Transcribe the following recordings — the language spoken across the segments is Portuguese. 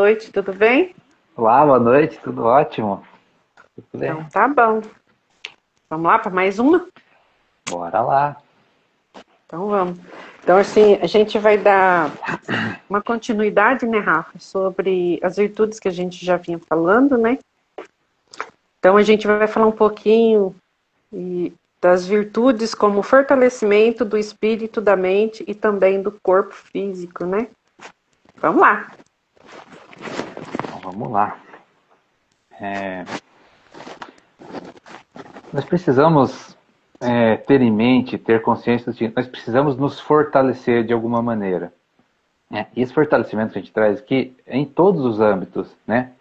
noite, tudo bem? Olá, boa noite, tudo ótimo? Tudo bem? Então tá bom. Vamos lá para mais uma? Bora lá. Então vamos. Então assim, a gente vai dar uma continuidade, né, Rafa, sobre as virtudes que a gente já vinha falando, né? Então a gente vai falar um pouquinho das virtudes como fortalecimento do espírito, da mente e também do corpo físico, né? Vamos lá. Então, vamos lá. Nós precisamos ter em mente, ter consciência de que nós precisamos nos fortalecer de alguma maneira. E esse fortalecimento que a gente traz aqui é em todos os âmbitos, né?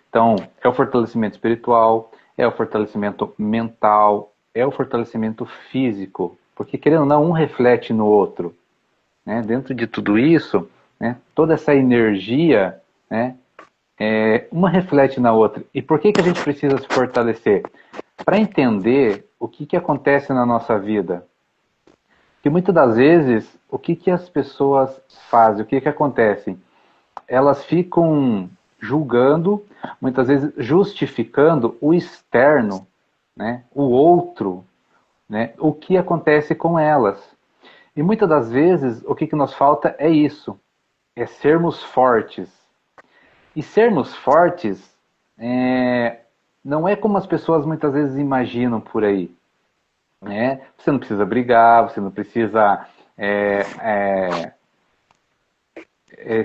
Então, é o fortalecimento espiritual, é o fortalecimento mental, é o fortalecimento físico, porque querendo ou não, um reflete no outro, né? Dentro de tudo isso, né, toda essa energia, né, uma reflete na outra. E por que a gente precisa se fortalecer? Para entender o que acontece na nossa vida. Porque muitas das vezes, o que as pessoas fazem, o que acontece? Elas ficam julgando, muitas vezes justificando o externo, né, o outro, né, o que acontece com elas. E muitas das vezes, o que nos falta é isso, é sermos fortes. E sermos fortes não é como as pessoas muitas vezes imaginam por aí, né? Você não precisa brigar, você não precisa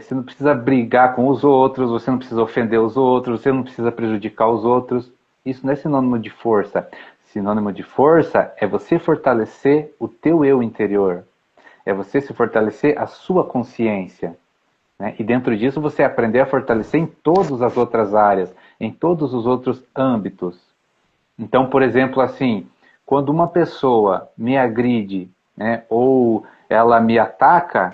você não precisa brigar com os outros, você não precisa ofender os outros, você não precisa prejudicar os outros. Isso não é sinônimo de força. Sinônimo de força é você fortalecer o teu eu interior, é você se fortalecer a sua consciência. Né? E dentro disso você aprender a fortalecer em todas as outras áreas, em todos os outros âmbitos. Então, por exemplo, assim, quando uma pessoa me agride, né, ou ela me ataca,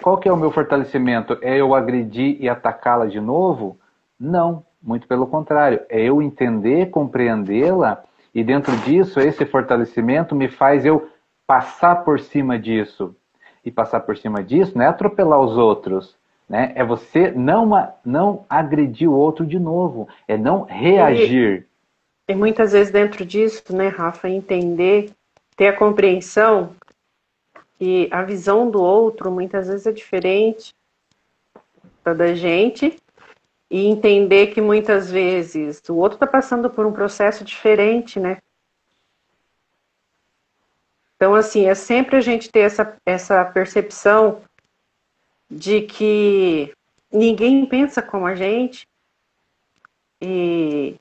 qual que é o meu fortalecimento? É eu agredir e atacá-la de novo? Não, muito pelo contrário. É eu entender, compreendê-la, e dentro disso, esse fortalecimento me faz eu passar por cima disso. E passar por cima disso não é atropelar os outros, né? É você não agredir o outro de novo, é não E, reagir. e muitas vezes dentro disso, né, Rafa, entender, ter a compreensão que a visão do outro muitas vezes é diferente da gente e entender que muitas vezes o outro está passando por um processo diferente, né? Então, assim, é sempre a gente ter essa percepção de que ninguém pensa como a gente e,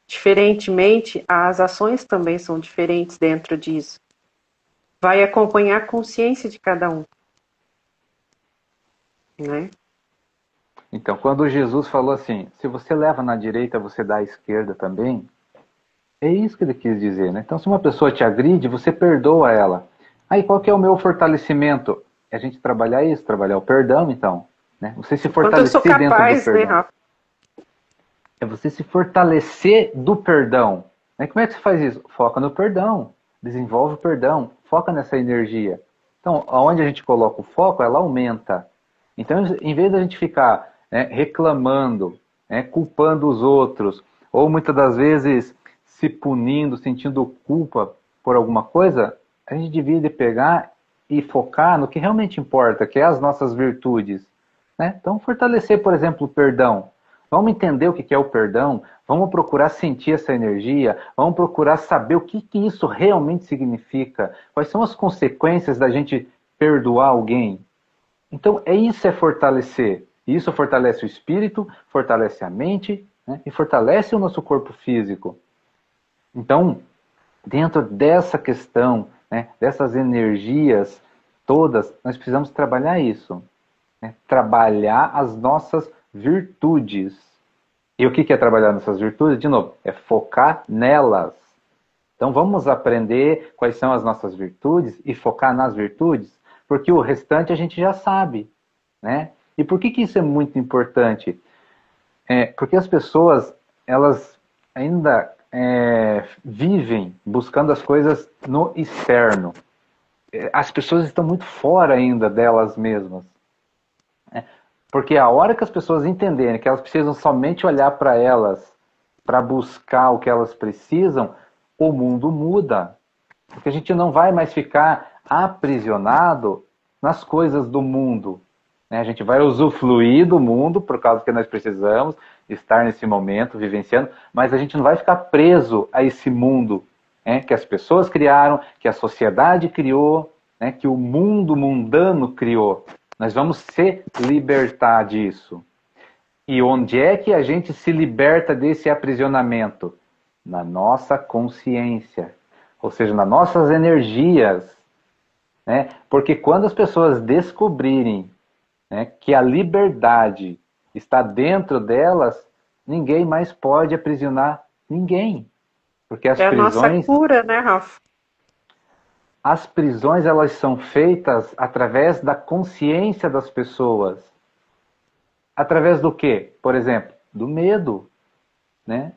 diferentemente, as ações também são diferentes dentro disso. Vai acompanhar a consciência de cada um, né? Então, quando Jesus falou assim, se você leva na direita, você dá à esquerda também, é isso que ele quis dizer, né? Então, se uma pessoa te agride, você perdoa ela. Aí, qual que é o meu fortalecimento? É a gente trabalhar isso, trabalhar o perdão, então. Né? Você se O quanto eu sou fortalecer dentro do capaz, né, perdão. Rafa? É você se fortalecer do perdão. Né? Como é que você faz isso? Foca no perdão. Desenvolve o perdão. Foca nessa energia. Então, aonde a gente coloca o foco, ela aumenta. Então, em vez da gente ficar, né, reclamando, né, culpando os outros, ou muitas das vezes se punindo, sentindo culpa por alguma coisa, a gente devia pegar e focar no que realmente importa, que é as nossas virtudes. Né? Então, fortalecer, por exemplo, o perdão. Vamos entender o que é o perdão, vamos procurar sentir essa energia, vamos procurar saber o que isso realmente significa, quais são as consequências da gente perdoar alguém. Então, isso é fortalecer. Isso fortalece o espírito, fortalece a mente, né? E fortalece o nosso corpo físico. Então, dentro dessa questão, né, dessas energias todas, nós precisamos trabalhar isso. Né? Trabalhar as nossas virtudes. E o que é trabalhar nessas virtudes? De novo, é focar nelas. Então vamos aprender quais são as nossas virtudes e focar nas virtudes, porque o restante a gente já sabe. Né? E por que isso é muito importante? Porque as pessoas, elas ainda vivem buscando as coisas no externo. As pessoas estão muito fora ainda delas mesmas. Porque a hora que as pessoas entenderem que elas precisam somente olhar para elas, para buscar o que elas precisam, o mundo muda. Porque a gente não vai mais ficar aprisionado nas coisas do mundo. Né? A gente vai usufruir do mundo por causa que nós precisamos estar nesse momento, vivenciando, mas a gente não vai ficar preso a esse mundo, né? Que as pessoas criaram, que a sociedade criou, né? Que o mundo mundano criou. Nós vamos se libertar disso. E onde é que a gente se liberta desse aprisionamento? Na nossa consciência, ou seja, nas nossas energias. Né? Porque quando as pessoas descobrirem, né, que a liberdade está dentro delas, ninguém mais pode aprisionar ninguém. Porque as prisões... É a nossa cura, né, Rafa? As prisões, elas são feitas através da consciência das pessoas. Através do quê? Por exemplo, do medo. Né?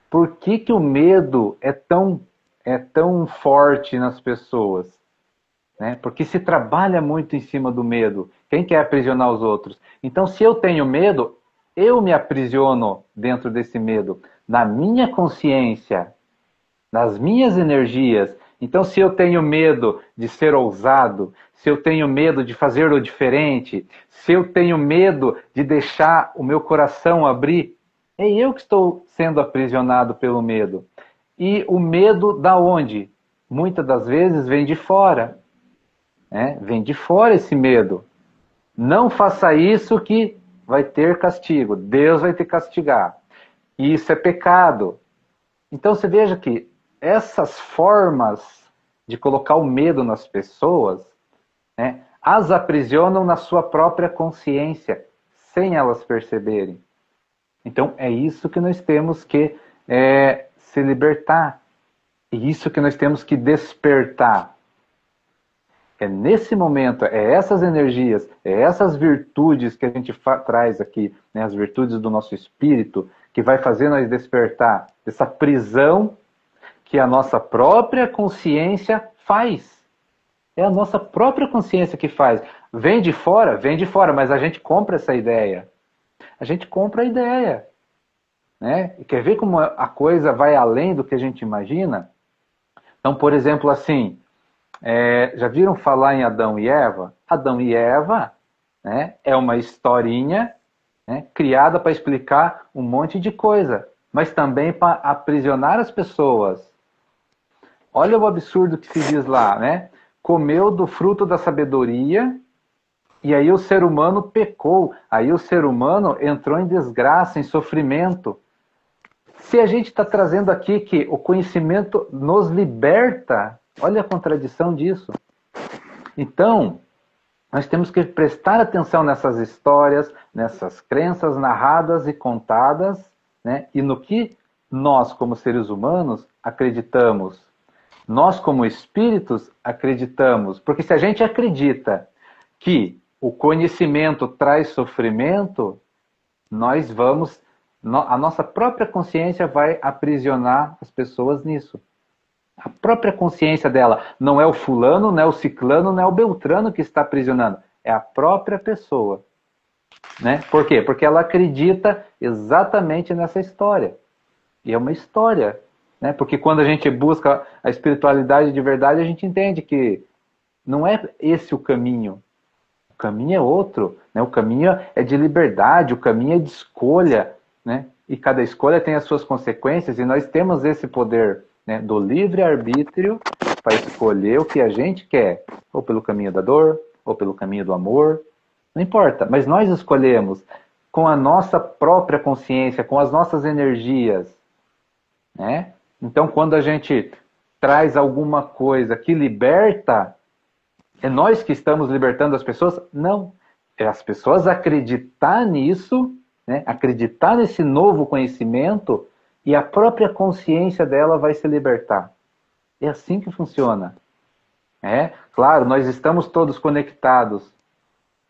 Por que o medo é tão forte nas pessoas? Né? Porque se trabalha muito em cima do medo. Quem quer aprisionar os outros? Então, se eu tenho medo, eu me aprisiono dentro desse medo. Na minha consciência, nas minhas energias. Então, se eu tenho medo de ser ousado, se eu tenho medo de fazer o diferente, se eu tenho medo de deixar o meu coração abrir, é eu que estou sendo aprisionado pelo medo. E o medo da onde? Muitas das vezes vem de fora. Né? Vem de fora esse medo. Não faça isso que vai ter castigo. Deus vai te castigar. Isso é pecado. Então você veja que essas formas de colocar o medo nas pessoas, né, as aprisionam na sua própria consciência, sem elas perceberem. Então é isso que nós temos que se libertar. É isso que nós temos que despertar. É nesse momento, é essas energias, é essas virtudes que a gente traz aqui, né, as virtudes do nosso espírito, que vai fazer nós despertar dessa prisão que a nossa própria consciência faz. É a nossa própria consciência que faz. Vem de fora, mas a gente compra essa ideia. A gente compra a ideia. Né? E quer ver como a coisa vai além do que a gente imagina? Então, por exemplo, assim, já viram falar em Adão e Eva? Adão e Eva, né, é uma historinha, né, criada para explicar um monte de coisa, mas também para aprisionar as pessoas. Olha o absurdo que se diz lá, né? Comeu do fruto da sabedoria e aí o ser humano pecou. Aí o ser humano entrou em desgraça, em sofrimento. Se a gente está trazendo aqui que o conhecimento nos liberta, olha a contradição disso. Então, nós temos que prestar atenção nessas histórias, nessas crenças narradas e contadas, né? E no que nós, como seres humanos, acreditamos. Nós, como espíritos, acreditamos. Porque se a gente acredita que o conhecimento traz sofrimento, a nossa própria consciência vai aprisionar as pessoas nisso. A própria consciência dela. Não é o fulano, não é o ciclano, não é o beltrano que está aprisionando. É a própria pessoa. Né? Por quê? Porque ela acredita exatamente nessa história. E é uma história. Né? Porque quando a gente busca a espiritualidade de verdade, a gente entende que não é esse o caminho. O caminho é outro. Né? O caminho é de liberdade, o caminho é de escolha. Né? E cada escolha tem as suas consequências e nós temos esse poder, né, do livre-arbítrio para escolher o que a gente quer. Ou pelo caminho da dor, ou pelo caminho do amor. Não importa, mas nós escolhemos com a nossa própria consciência, com as nossas energias. Né? Então, quando a gente traz alguma coisa que liberta, é nós que estamos libertando as pessoas? Não. É as pessoas acreditar nisso, né? Acreditar nesse novo conhecimento e a própria consciência dela vai se libertar. É assim que funciona. Claro, nós estamos todos conectados,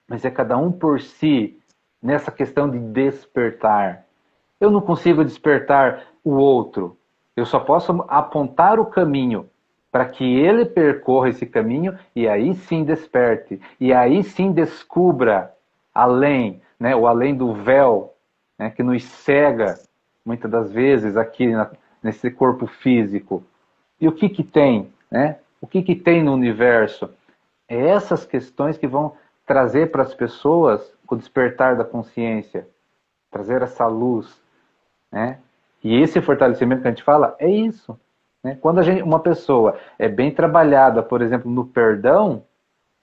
mas é cada um por si nessa questão de despertar. Eu não consigo despertar o outro. Eu só posso apontar o caminho para que ele percorra esse caminho e aí sim desperte. E aí sim descubra além né, o além do véu, né, que nos cega, muitas das vezes, aqui nesse corpo físico. E o que que tem, né? O que que tem no universo? É essas questões que vão trazer para as pessoas o despertar da consciência, trazer essa luz, né? E esse fortalecimento que a gente fala é isso, né? Quando uma pessoa é bem trabalhada, por exemplo, no perdão,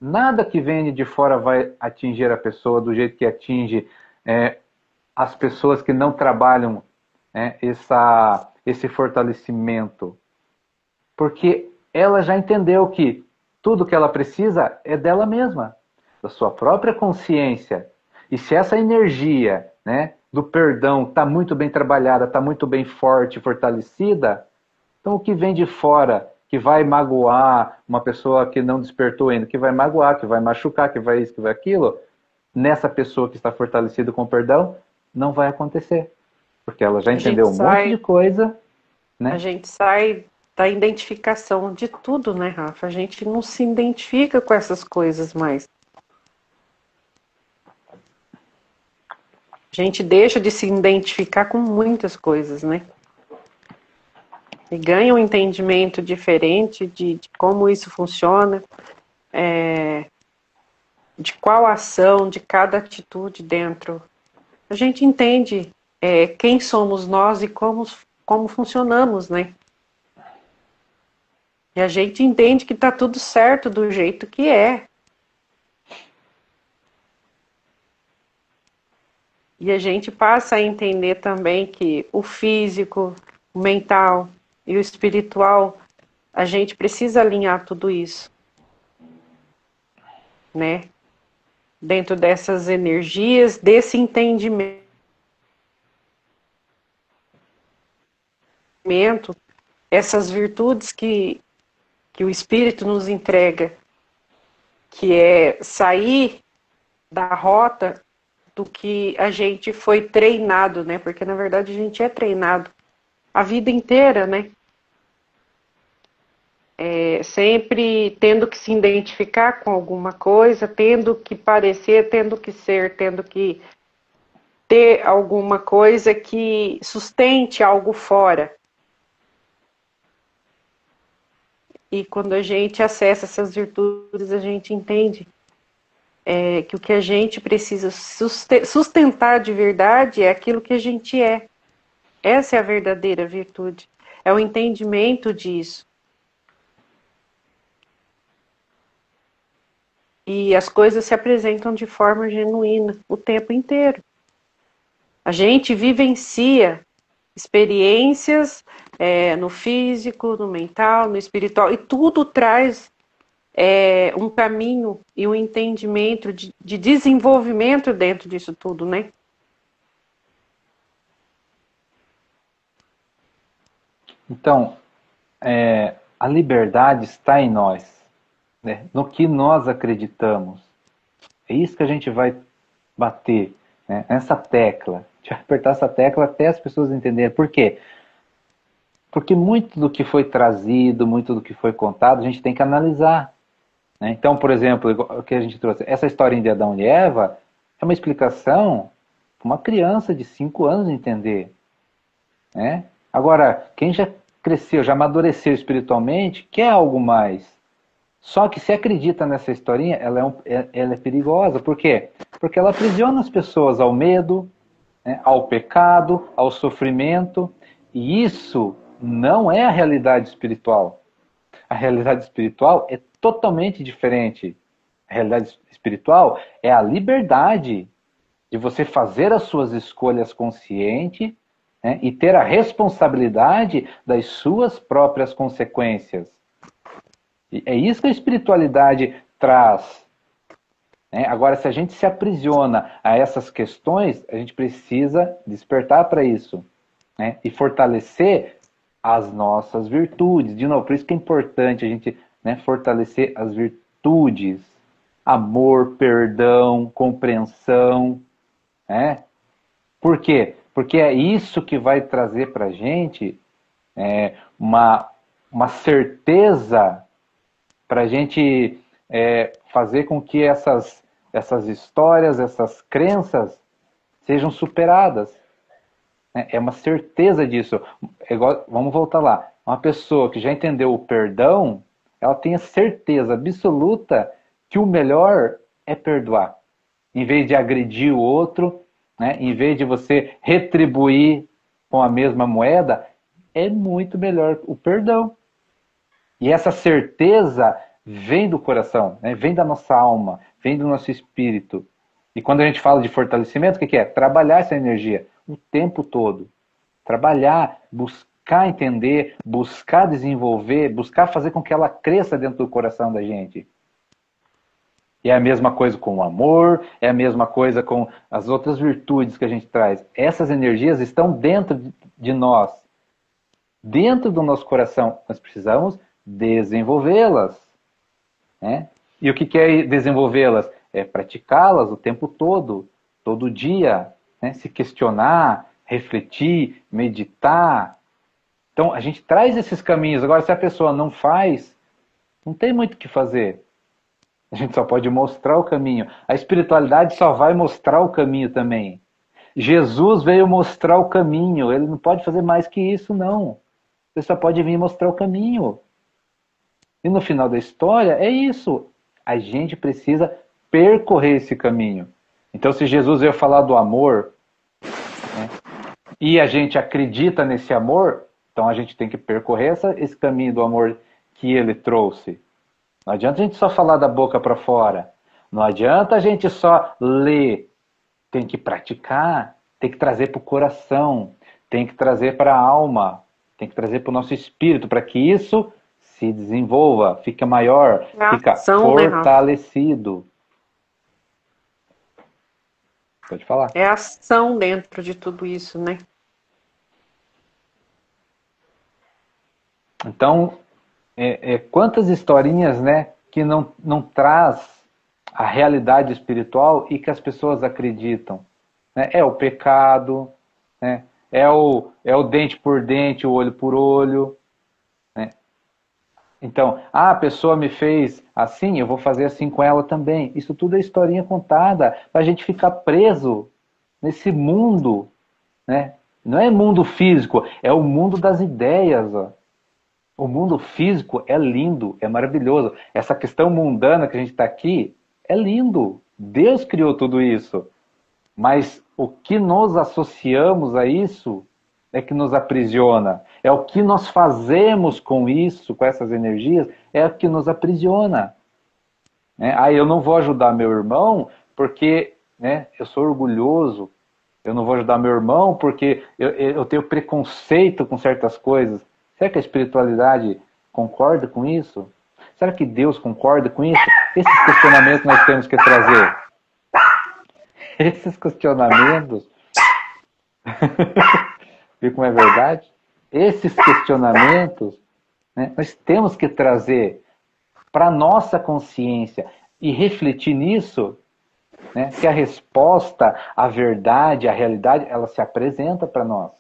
nada que venha de fora vai atingir a pessoa do jeito que atinge as pessoas que não trabalham, né, esse fortalecimento. Porque ela já entendeu que tudo que ela precisa é dela mesma, da sua própria consciência. E se essa energia, né, do perdão está muito bem trabalhada, está muito bem forte, fortalecida, então o que vem de fora, que vai magoar uma pessoa que não despertou ainda, que vai magoar, que vai machucar, que vai isso, que vai aquilo, nessa pessoa que está fortalecida com o perdão, não vai acontecer. Porque ela já entendeu um monte de coisa, né? A gente sai da identificação de tudo, né, Rafa? A gente não se identifica com essas coisas mais. A gente deixa de se identificar com muitas coisas, né? E ganha um entendimento diferente de como isso funciona, de qual ação, de cada atitude dentro. A gente entende quem somos nós e como funcionamos, né? E a gente entende que está tudo certo do jeito que é. E a gente passa a entender também que o físico, o mental e o espiritual, a gente precisa alinhar tudo isso, né? Dentro dessas energias, desse entendimento, essas virtudes que o Espírito nos entrega, que é sair da rota do que a gente foi treinado, né? Porque na verdade a gente é treinado a vida inteira, né? Sempre tendo que se identificar com alguma coisa, tendo que parecer, tendo que ser, tendo que ter alguma coisa que sustente algo fora. E quando a gente acessa essas virtudes, a gente entende que o que a gente precisa sustentar de verdade é aquilo que a gente é. Essa é a verdadeira virtude. É o entendimento disso. E as coisas se apresentam de forma genuína o tempo inteiro. A gente vivencia experiências no físico, no mental, no espiritual, e tudo traz um caminho e um entendimento de desenvolvimento dentro disso tudo, né? Então, a liberdade está em nós, né? No que nós acreditamos. É isso que a gente vai bater, né? Nessa tecla. A gente vai apertar essa tecla até as pessoas entenderem. Por quê? Porque muito do que foi trazido, muito do que foi contado, a gente tem que analisar, né? Então, por exemplo, o que a gente trouxe, essa historinha de Adão e Eva é uma explicação para uma criança de 5 anos entender, né? Agora, quem já cresceu, já amadureceu espiritualmente, quer algo mais. Só que se acredita nessa historinha, ela é perigosa. Por quê? Porque ela aprisiona as pessoas ao medo, né, ao pecado, ao sofrimento. E isso não é a realidade espiritual. A realidade espiritual é totalmente diferente. A realidade espiritual é a liberdade de você fazer as suas escolhas consciente, né, e ter a responsabilidade das suas próprias consequências. E é isso que a espiritualidade traz, né? Agora, se a gente se aprisiona a essas questões, a gente precisa despertar para isso, né? E fortalecer as nossas virtudes. De novo, por isso que é importante a gente, né, fortalecer as virtudes. Amor, perdão, compreensão, né? Por quê? Porque é isso que vai trazer para a gente uma certeza para a gente fazer com que essas histórias, essas crenças sejam superadas. É uma certeza disso. É igual, vamos voltar lá. Uma pessoa que já entendeu o perdão, ela tem a certeza absoluta que o melhor é perdoar. Em vez de agredir o outro, né, em vez de você retribuir com a mesma moeda, é muito melhor o perdão. E essa certeza vem do coração, né, vem da nossa alma, vem do nosso espírito. E quando a gente fala de fortalecimento, o que é? Trabalhar essa energia o tempo todo. Trabalhar, buscar entender, buscar desenvolver, buscar fazer com que ela cresça dentro do coração da gente. E é a mesma coisa com o amor, é a mesma coisa com as outras virtudes que a gente traz. Essas energias estão dentro de nós, dentro do nosso coração. Nós precisamos desenvolvê-las, né? E o que é desenvolvê-las? É praticá-las o tempo todo dia, né? Se questionar, refletir, meditar. Então, a gente traz esses caminhos. Agora, se a pessoa não faz, não tem muito o que fazer. A gente só pode mostrar o caminho. A espiritualidade só vai mostrar o caminho também. Jesus veio mostrar o caminho. Ele não pode fazer mais que isso, não. Ele só pode vir mostrar o caminho. E no final da história, é isso. A gente precisa percorrer esse caminho. Então, se Jesus veio falar do amor, né, e a gente acredita nesse amor, então a gente tem que percorrer esse caminho do amor que ele trouxe. Não adianta a gente só falar da boca para fora. Não adianta a gente só ler. Tem que praticar, tem que trazer para o coração, tem que trazer para a alma, tem que trazer para o nosso espírito, para que isso se desenvolva, fique maior, fique fortalecido. Pode falar. É ação dentro de tudo isso, né? Então, quantas historinhas, né, que não traz a realidade espiritual e que as pessoas acreditam, né? É o pecado, né? É o dente por dente, o olho por olho, né? Então, a pessoa me fez assim, eu vou fazer assim com ela também. Isso tudo é historinha contada para a gente ficar preso nesse mundo, né? Não é mundo físico, é o mundo das ideias, ó. O mundo físico é lindo, é maravilhoso. Essa questão mundana que a gente está aqui é lindo. Deus criou tudo isso. Mas o que nos associamos a isso é que nos aprisiona. É o que nós fazemos com isso, com essas energias, é o que nos aprisiona. Eu não vou ajudar meu irmão porque, né, eu sou orgulhoso. Eu não vou ajudar meu irmão porque eu tenho preconceito com certas coisas. Será que a espiritualidade concorda com isso? Será que Deus concorda com isso? Esses questionamentos nós temos que trazer. Esses questionamentos... Viu como é verdade? Esses questionamentos, né, nós temos que trazer para a nossa consciência e refletir nisso, né, que a resposta, a verdade, a realidade, ela se apresenta para nós.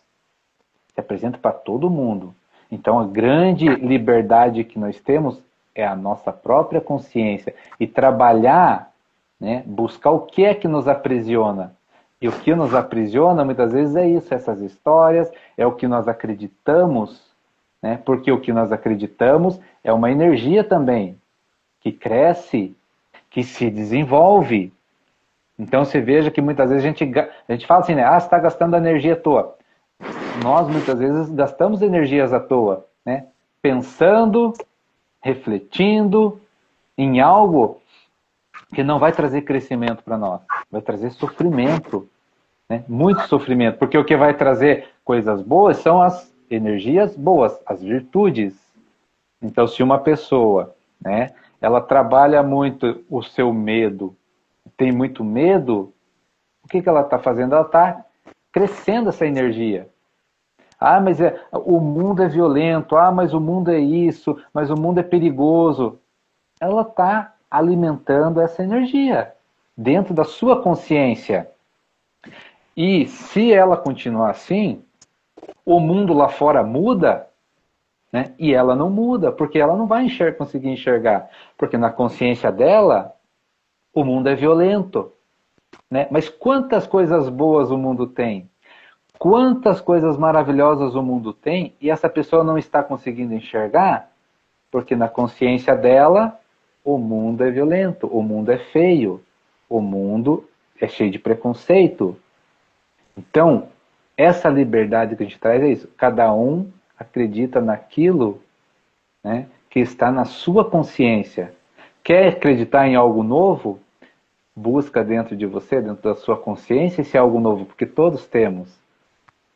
Se apresenta para todo mundo. Então, a grande liberdade que nós temos é a nossa própria consciência. E trabalhar, né, buscar o que é que nos aprisiona. E o que nos aprisiona, muitas vezes, é isso, essas histórias, é o que nós acreditamos, né, porque o que nós acreditamos é uma energia também, que cresce, que se desenvolve. Então, você veja que muitas vezes a gente fala assim, né, você está gastando energia à toa. Nós, muitas vezes, gastamos energias à toa, né? Pensando, refletindo em algo que não vai trazer crescimento para nós. Vai trazer sofrimento, né? Muito sofrimento. Porque o que vai trazer coisas boas são as energias boas, as virtudes. Então, se uma pessoa, né, ela trabalha muito o seu medo, tem muito medo, o que ela está fazendo? Ela está crescendo essa energia. Mas o mundo é violento, mas o mundo é isso, mas o mundo é perigoso. Ela está alimentando essa energia dentro da sua consciência. E se ela continuar assim, o mundo lá fora muda, né? E ela não muda, porque ela não vai conseguir enxergar. Porque na consciência dela, o mundo é violento. né? Mas quantas coisas boas o mundo tem? Quantas coisas maravilhosas o mundo tem e essa pessoa não está conseguindo enxergar porque na consciência dela o mundo é violento, o mundo é feio, o mundo é cheio de preconceito. Então, essa liberdade que a gente traz é isso. Cada um acredita naquilo, né, que está na sua consciência. Quer acreditar em algo novo? Busca dentro de você, dentro da sua consciência, esse algo novo, porque todos temos.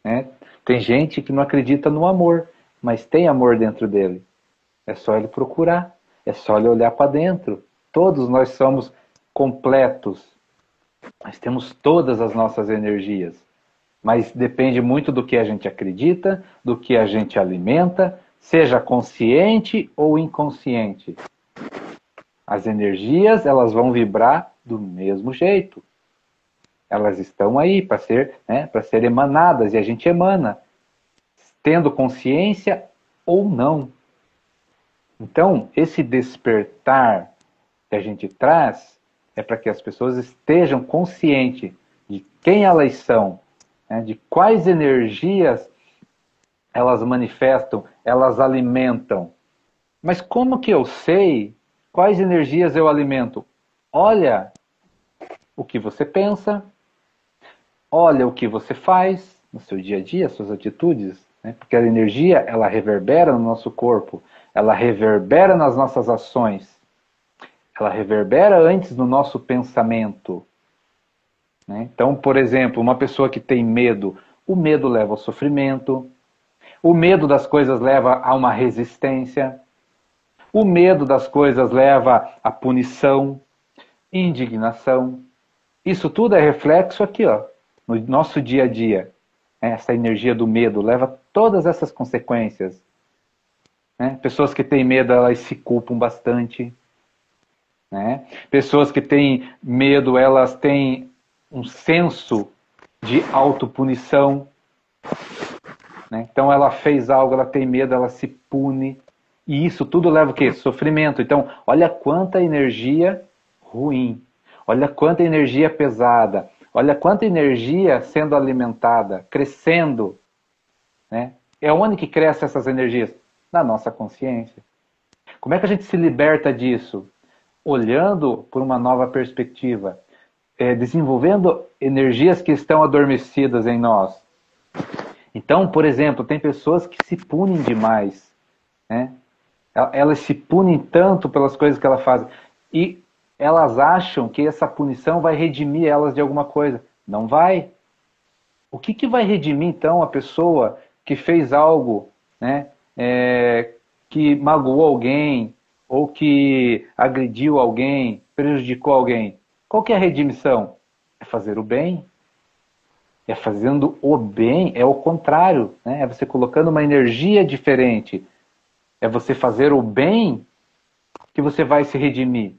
Né? Tem gente que não acredita no amor, mas tem amor dentro dele. É só ele procurar, é só ele olhar para dentro. Todos nós somos completos. Nós temos todas as nossas energias. Mas depende muito do que a gente acredita, do que a gente alimenta, seja consciente ou inconsciente. As energias, elas vão vibrar do mesmo jeito. Elas estão aí para ser, né, para ser emanadas, e a gente emana, tendo consciência ou não. Então, esse despertar que a gente traz é para que as pessoas estejam conscientes de quem elas são, né, de quais energias elas manifestam, elas alimentam. Mas como que eu sei quais energias eu alimento? Olha o que você pensa, olha o que você faz no seu dia a dia, suas atitudes, né? Porque a energia, ela reverbera no nosso corpo, ela reverbera nas nossas ações, ela reverbera antes no nosso pensamento, né? Então, por exemplo, uma pessoa que tem medo, o medo leva ao sofrimento, o medo das coisas leva a uma resistência, o medo das coisas leva à punição, indignação. Isso tudo é reflexo aqui, ó, no nosso dia a dia. Essa energia do medo leva todas essas consequências. Né? Pessoas que têm medo, elas se culpam bastante. Né? Pessoas que têm medo, elas têm um senso de autopunição. Né? Então ela fez algo, ela tem medo, ela se pune. E isso tudo leva o quê? Sofrimento. Então, olha quanta energia ruim. Olha quanta energia pesada. Olha quanta energia sendo alimentada, crescendo. Né? É onde que crescem essas energias? Na nossa consciência. Como é que a gente se liberta disso? Olhando por uma nova perspectiva. Desenvolvendo energias que estão adormecidas em nós. Então, por exemplo, tem pessoas que se punem demais. Né? Elas se punem tanto pelas coisas que elas fazem. E elas acham que essa punição vai redimir elas de alguma coisa. Não vai. O que vai redimir, então, a pessoa que fez algo, né, que magoou alguém, ou que agrediu alguém, prejudicou alguém? Qual que é a redimissão? É fazer o bem. É fazendo o bem, é o contrário. Né? É você colocando uma energia diferente. É você fazer o bem que você vai se redimir.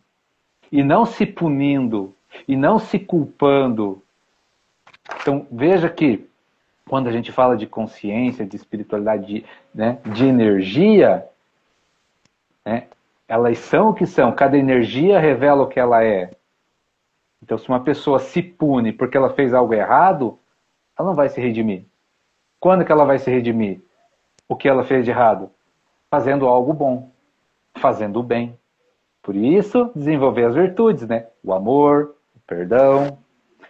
E não se punindo, e não se culpando. Então, veja que quando a gente fala de consciência, de espiritualidade, né, de energia, né, elas são o que são. Cada energia revela o que ela é. Então, se uma pessoa se pune porque ela fez algo errado, ela não vai se redimir. Quando que ela vai se redimir? O que ela fez de errado? Fazendo algo bom, fazendo o bem. Por isso, desenvolver as virtudes, né? O amor, o perdão,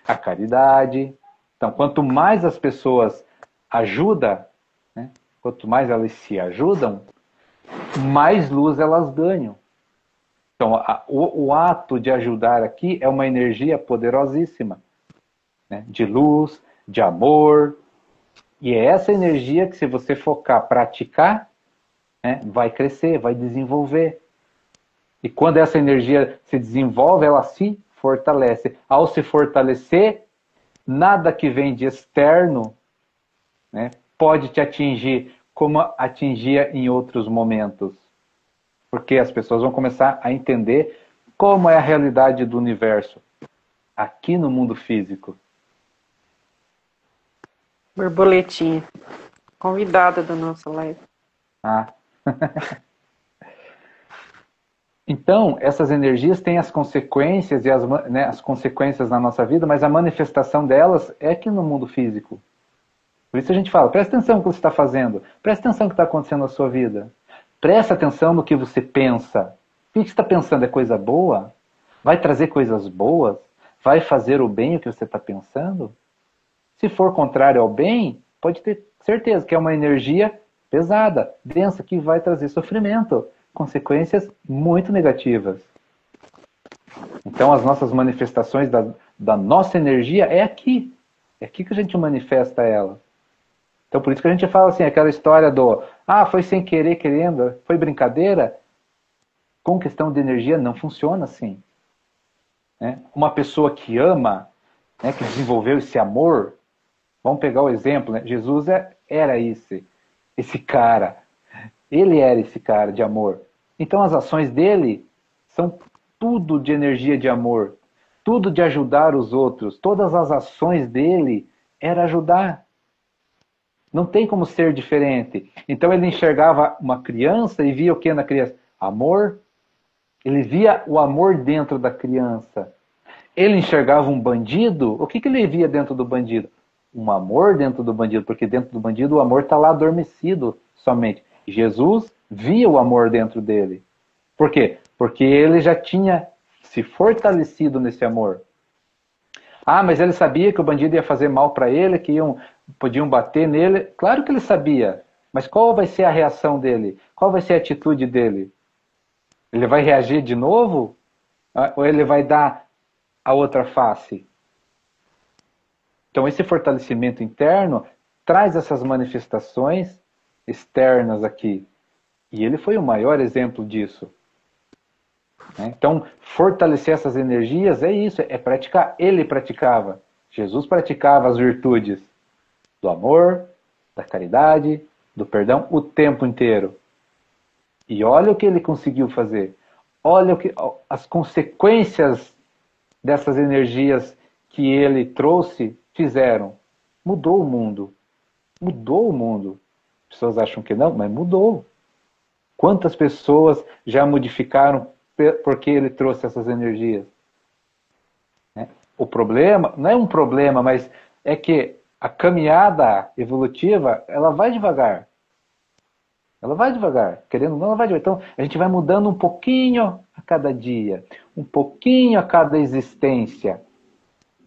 a caridade. Então, quanto mais as pessoas ajudam, né? Quanto mais elas se ajudam, mais luz elas ganham. Então, o ato de ajudar aqui é uma energia poderosíssima, né? De luz, de amor. E é essa energia que, se você focar, praticar, né? Vai crescer, vai desenvolver. E quando essa energia se desenvolve, ela se fortalece. Ao se fortalecer, nada que vem de externo, né, pode te atingir como atingia em outros momentos. Porque as pessoas vão começar a entender como é a realidade do universo aqui no mundo físico. Borboletinha, convidada da nossa live. Ah. Então, essas energias têm as consequências, e as consequências na nossa vida, mas a manifestação delas é aqui no mundo físico. Por isso a gente fala, presta atenção no que você está fazendo, presta atenção no que está acontecendo na sua vida. Presta atenção no que você pensa. O que você está pensando é coisa boa? Vai trazer coisas boas? Vai fazer o bem o que você está pensando? Se for contrário ao bem, pode ter certeza que é uma energia pesada, densa, que vai trazer sofrimento, consequências muito negativas. Então as nossas manifestações da nossa energia é aqui. É aqui que a gente manifesta ela. Então por isso que a gente fala assim, aquela história do foi sem querer, querendo, foi brincadeira. Com questão de energia não funciona assim. Né? Uma pessoa que ama, né, que desenvolveu esse amor, vamos pegar o exemplo, né? Jesus era esse cara. Ele era esse cara de amor. Então as ações dele são tudo de energia de amor, tudo de ajudar os outros. Todas as ações dele era ajudar. Não tem como ser diferente. Então ele enxergava uma criança e via o que na criança? Amor. Ele via o amor dentro da criança. Ele enxergava um bandido, o que ele via dentro do bandido? Um amor dentro do bandido, porque dentro do bandido o amor está lá adormecido somente. Jesus via o amor dentro dele. Por quê? Porque ele já tinha se fortalecido nesse amor. Mas ele sabia que o bandido ia fazer mal para ele, que podiam bater nele. Claro que ele sabia. Mas qual vai ser a reação dele? Qual vai ser a atitude dele? Ele vai reagir de novo? Ou ele vai dar a outra face? Então esse fortalecimento interno traz essas manifestações externas aqui. E ele foi o maior exemplo disso. Então, fortalecer essas energias é isso, é praticar. Ele praticava. Jesus praticava as virtudes do amor, da caridade, do perdão, o tempo inteiro. E olha o que ele conseguiu fazer. Olha as consequências dessas energias que ele trouxe fizeram. Mudou o mundo. Mudou o mundo. As pessoas acham que não, mas mudou. Quantas pessoas já modificaram porque ele trouxe essas energias? O problema, não é um problema, mas é que a caminhada evolutiva, ela vai devagar. Ela vai devagar, querendo ou não, ela vai devagar. Então, a gente vai mudando um pouquinho a cada dia, um pouquinho a cada existência.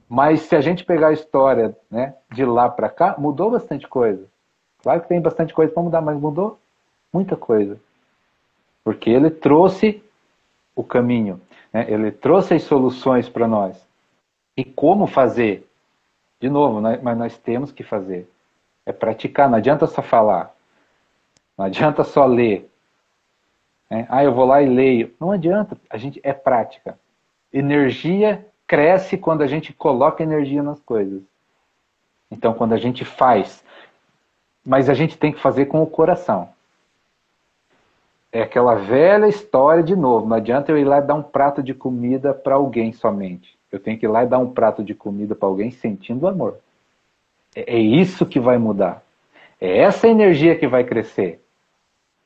Mas se a gente pegar a história, né, de lá para cá, mudou bastante coisa. Claro que tem bastante coisa para mudar, mas mudou muita coisa. Porque ele trouxe o caminho, né? Ele trouxe as soluções para nós. E como fazer? De novo, mas nós temos que fazer. É praticar, não adianta só falar. Não adianta só ler. Eu vou lá e leio. Não adianta, é prática. Energia cresce quando a gente coloca energia nas coisas. Então, quando a gente faz. Mas a gente tem que fazer com o coração. É aquela velha história de novo. Não adianta eu ir lá e dar um prato de comida para alguém somente. Eu tenho que ir lá e dar um prato de comida para alguém sentindo amor. É isso que vai mudar. É essa energia que vai crescer.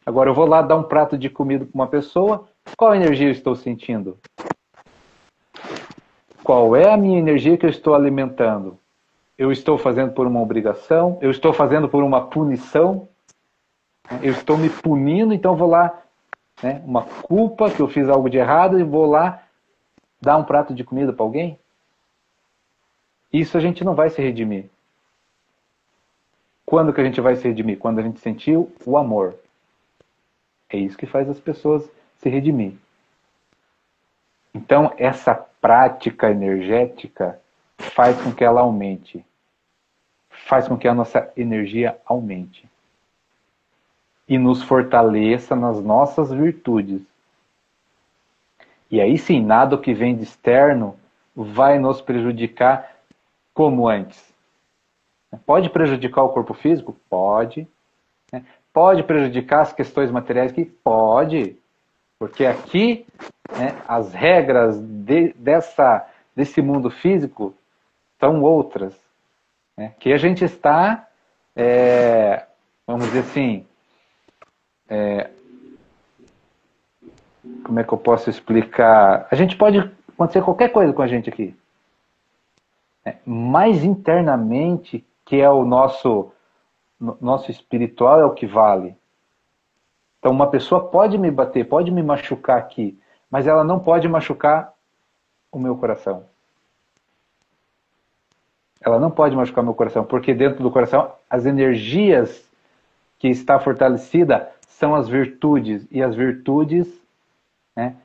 Agora eu vou lá dar um prato de comida para uma pessoa. Qual energia eu estou sentindo? Qual é a minha energia que eu estou alimentando? Eu estou fazendo por uma obrigação? Eu estou fazendo por uma punição? Eu estou me punindo, então vou lá, né, uma culpa que eu fiz algo de errado e vou lá dar um prato de comida para alguém? Isso a gente não vai se redimir. Quando que a gente vai se redimir? Quando a gente sentiu o amor. É isso que faz as pessoas se redimir. Então, essa prática energética faz com que ela aumente. Faz com que a nossa energia aumente. E nos fortaleça nas nossas virtudes. E aí sim, nada que vem de externo vai nos prejudicar como antes. Pode prejudicar o corpo físico? Pode. Pode prejudicar as questões materiais? Pode. Porque aqui, né, as regras desse mundo físico são outras. Né? Que a gente está, vamos dizer assim, como é que eu posso explicar? A gente pode acontecer qualquer coisa com a gente aqui. Mas internamente, que é o nosso espiritual, é o que vale. Então uma pessoa pode me bater, pode me machucar aqui, mas ela não pode machucar o meu coração. Ela não pode machucar meu coração, porque dentro do coração as energias que está fortalecida são as virtudes, e as virtudes, né,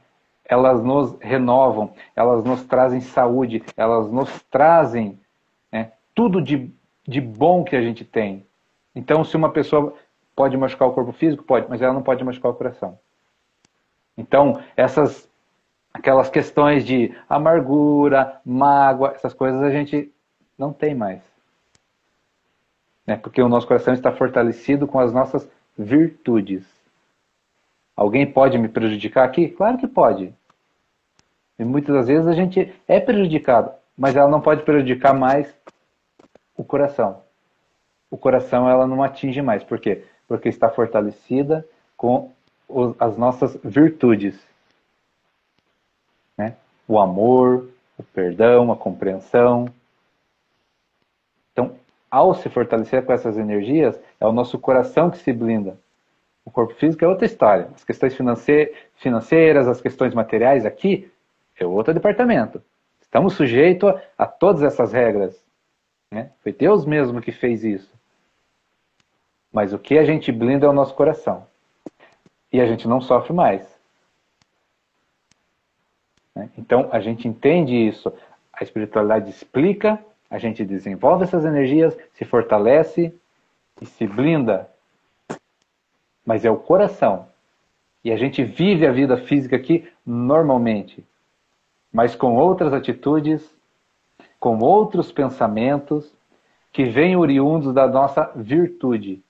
elas nos renovam, elas nos trazem saúde, elas nos trazem, né, tudo de bom que a gente tem. Então, se uma pessoa pode machucar o corpo físico, pode, mas ela não pode machucar o coração. Então, aquelas questões de amargura, mágoa, essas coisas a gente não tem mais. Né? Porque o nosso coração está fortalecido com as nossas virtudes. Alguém pode me prejudicar aqui? Claro que pode. E muitas das vezes a gente é prejudicado, mas ela não pode prejudicar mais o coração. O coração ela não atinge mais. Por quê? Porque está fortalecida com as nossas virtudes. Né? O amor, o perdão, a compreensão. Então, ao se fortalecer com essas energias, é o nosso coração que se blinda. O corpo físico é outra história. As questões financeiras, as questões materiais aqui, é outro departamento. Estamos sujeitos a todas essas regras. Né? Foi Deus mesmo que fez isso. Mas o que a gente blinda é o nosso coração. E a gente não sofre mais. Né? Então, a gente entende isso. A espiritualidade explica, a gente desenvolve essas energias, se fortalece e se blinda. Mas é o coração. E a gente vive a vida física aqui normalmente. Mas com outras atitudes, com outros pensamentos, que vêm oriundos da nossa virtude.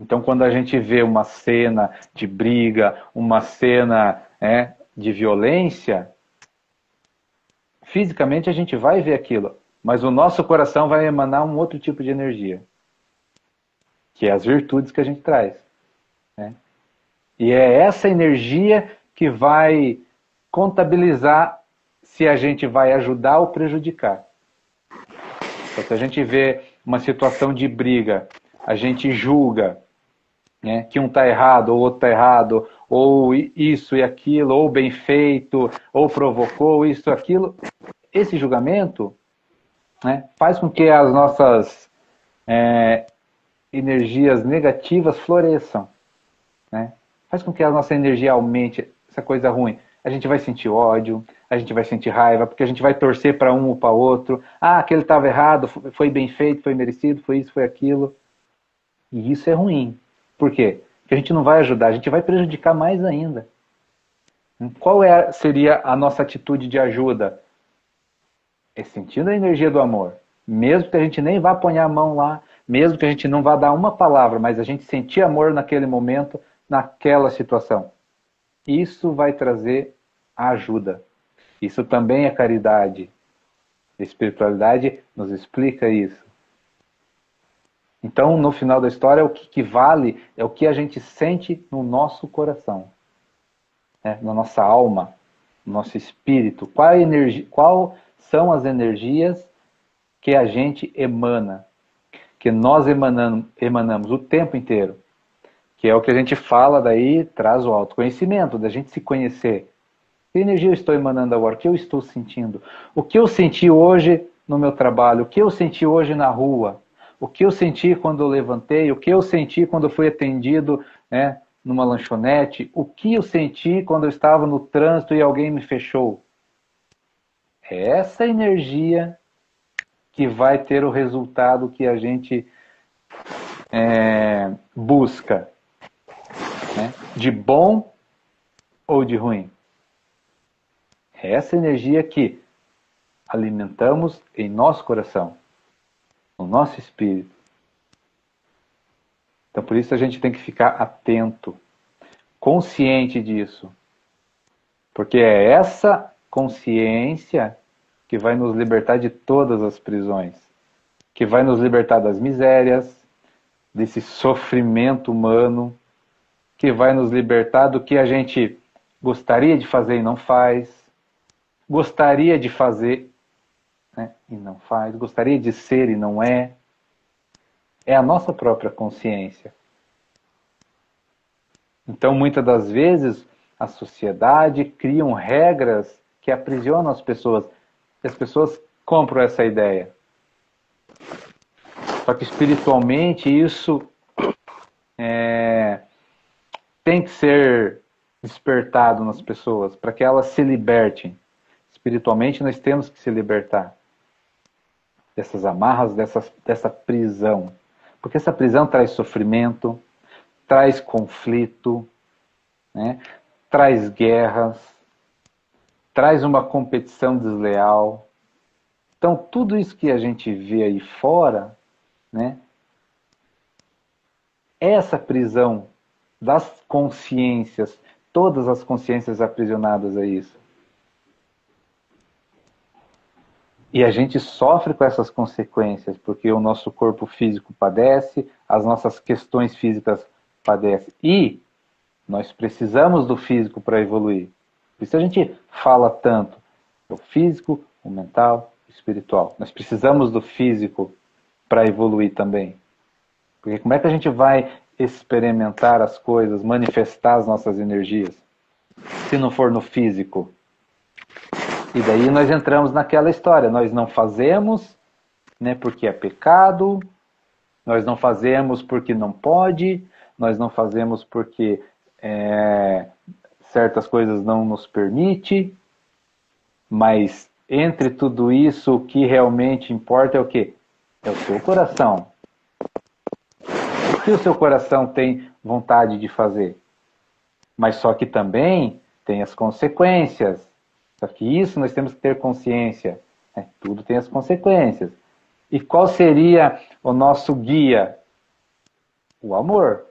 Então, quando a gente vê uma cena de briga, uma cena de violência, fisicamente a gente vai ver aquilo, mas o nosso coração vai emanar um outro tipo de energia, que é as virtudes que a gente traz. Né? E é essa energia que vai contabilizar se a gente vai ajudar ou prejudicar. Então, se a gente vê uma situação de briga, a gente julga, né, que um está errado, ou outro está errado, ou isso e aquilo, ou bem feito, ou provocou isso e aquilo. Esse julgamento, né, faz com que as nossas energias negativas floresçam. Né? Faz com que a nossa energia aumente, essa coisa ruim. A gente vai sentir ódio, a gente vai sentir raiva, porque a gente vai torcer para um ou para outro. Ah, aquele estava errado, foi bem feito, foi merecido, foi isso, foi aquilo. E isso é ruim. Por quê? Porque a gente não vai ajudar, a gente vai prejudicar mais ainda. Qual seria a nossa atitude de ajuda? É sentindo a energia do amor. Mesmo que a gente nem vá pôr a mão lá, mesmo que a gente não vá dar uma palavra, mas a gente sentir amor naquele momento, naquela situação. Isso vai trazer ajuda. Isso também é caridade. A espiritualidade nos explica isso. Então, no final da história, o que vale é o que a gente sente no nosso coração, né? Na nossa alma, no nosso espírito. Qual são as energias que a gente emana, que nós emanamos o tempo inteiro? Que é o que a gente fala daí, traz o autoconhecimento, da gente se conhecer. Que energia eu estou emanando agora? O que eu estou sentindo? O que eu senti hoje no meu trabalho? O que eu senti hoje na rua? O que eu senti quando eu levantei? O que eu senti quando eu fui atendido, né, numa lanchonete? O que eu senti quando eu estava no trânsito e alguém me fechou? É essa energia que vai ter o resultado que a gente busca. Né? De bom ou de ruim? É essa energia que alimentamos em nosso coração, no nosso espírito. Então, por isso a gente tem que ficar atento, consciente disso. Porque é essa consciência que vai nos libertar de todas as prisões, que vai nos libertar das misérias, desse sofrimento humano, que vai nos libertar do que a gente gostaria de fazer e não faz, gostaria de fazer, né, e não faz, gostaria de ser e não é. É a nossa própria consciência. Então, muitas das vezes, a sociedade cria regras que aprisionam as pessoas. E as pessoas compram essa ideia. Só que espiritualmente isso tem que ser despertado nas pessoas para que elas se libertem. Espiritualmente nós temos que se libertar dessas amarras, dessa prisão. Porque essa prisão traz sofrimento, traz conflito, né? Traz guerras, traz uma competição desleal. Então tudo isso que a gente vê aí fora, né, essa prisão das consciências, todas as consciências aprisionadas a isso. E a gente sofre com essas consequências, porque o nosso corpo físico padece, as nossas questões físicas padecem. E nós precisamos do físico para evoluir. Por isso a gente fala tanto o físico, o mental, o espiritual. Nós precisamos do físico para evoluir também. Porque como é que a gente vai experimentar as coisas, manifestar as nossas energias, se não for no físico? E daí nós entramos naquela história. Nós não fazemos, né, porque é pecado, nós não fazemos porque não pode, nós não fazemos porque certas coisas não nos permite, mas entre tudo isso, o que realmente importa é o quê? É o seu coração. O que o seu coração tem vontade de fazer? Mas só que também tem as consequências. Só que isso nós temos que ter consciência. Né? Tudo tem as consequências. E qual seria o nosso guia? O amor.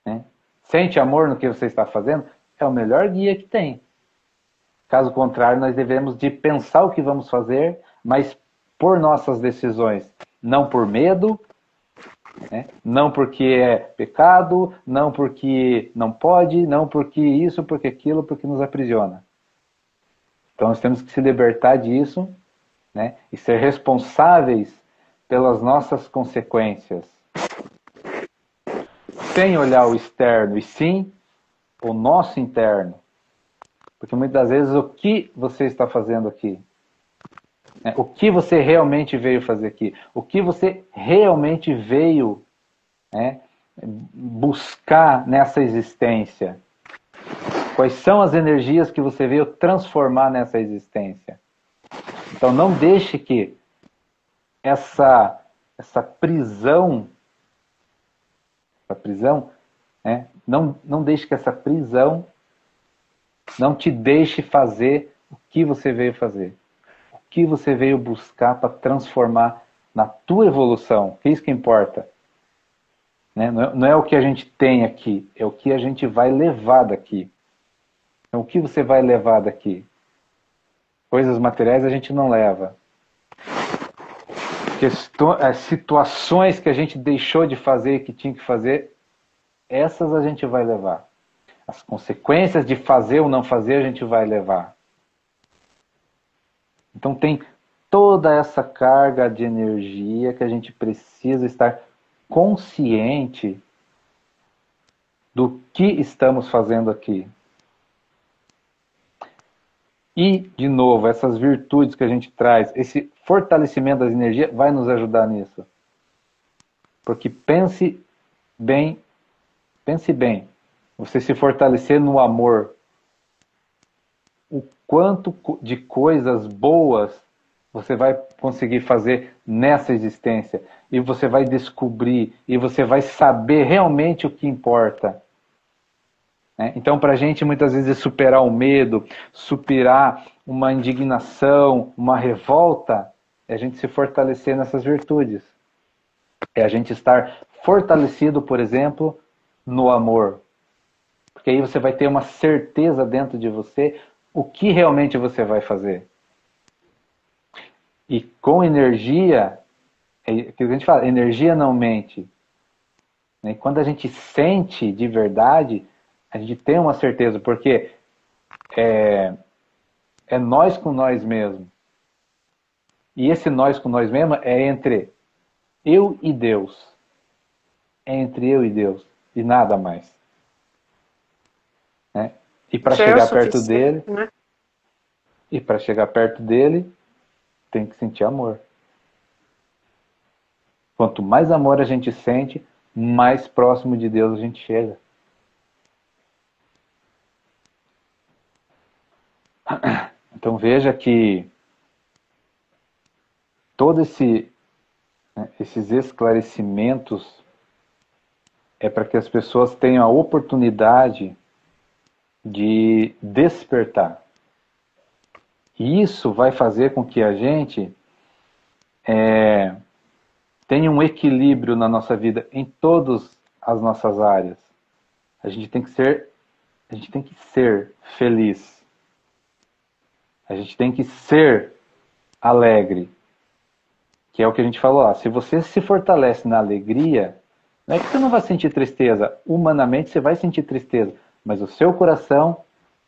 Né? Sente amor no que você está fazendo? É o melhor guia que tem. Caso contrário, nós devemos de pensar o que vamos fazer, mas por nossas decisões. Não por medo, né? Não porque é pecado, não porque não pode, não porque isso, porque aquilo, porque nos aprisiona. Então nós temos que se libertar disso, né? E ser responsáveis pelas nossas consequências. Sem olhar o externo, e sim o nosso interno. Porque muitas vezes o que você está fazendo aqui? Né? O que você realmente veio fazer aqui? O que você realmente veio, né, buscar nessa existência? Quais são as energias que você veio transformar nessa existência? Então não deixe que essa prisão, né, não deixe que essa prisão não te deixe fazer o que você veio fazer. O que você veio buscar para transformar na tua evolução. Que é isso que importa. Né? Não é o que a gente tem aqui, é o que a gente vai levar daqui. Então, o que você vai levar daqui? Coisas materiais a gente não leva. As situações que a gente deixou de fazer e que tinha que fazer, essas a gente vai levar. As consequências de fazer ou não fazer a gente vai levar. Então tem toda essa carga de energia que a gente precisa estar consciente do que estamos fazendo aqui. E, de novo, essas virtudes que a gente traz, esse fortalecimento das energias vai nos ajudar nisso. Porque pense bem, você se fortalecer no amor, o quanto de coisas boas você vai conseguir fazer nessa existência. E você vai descobrir, e você vai saber realmente o que importa. Então, para a gente, muitas vezes, superar o medo, superar uma indignação, uma revolta, é a gente se fortalecer nessas virtudes. É a gente estar fortalecido, por exemplo, no amor. Porque aí você vai ter uma certeza dentro de você o que realmente você vai fazer. E com energia, é o que a gente fala, energia não mente. né? E quando a gente sente de verdade, a gente tem uma certeza, porque é nós com nós mesmos. E esse nós com nós mesmos é entre eu e Deus. É entre eu e Deus. E nada mais. Né? E para Já é o chegar perto suficiente, dele, né? tem que sentir amor. Quanto mais amor a gente sente, mais próximo de Deus a gente chega. Então veja que todos esses esclarecimentos é para que as pessoas tenham a oportunidade de despertar. E isso vai fazer com que a gente tenha um equilíbrio na nossa vida em todas as nossas áreas. A gente tem que ser feliz. A gente tem que ser alegre. Que é o que a gente falou lá. Se você se fortalece na alegria, não é que você não vai sentir tristeza. Humanamente você vai sentir tristeza. Mas o seu coração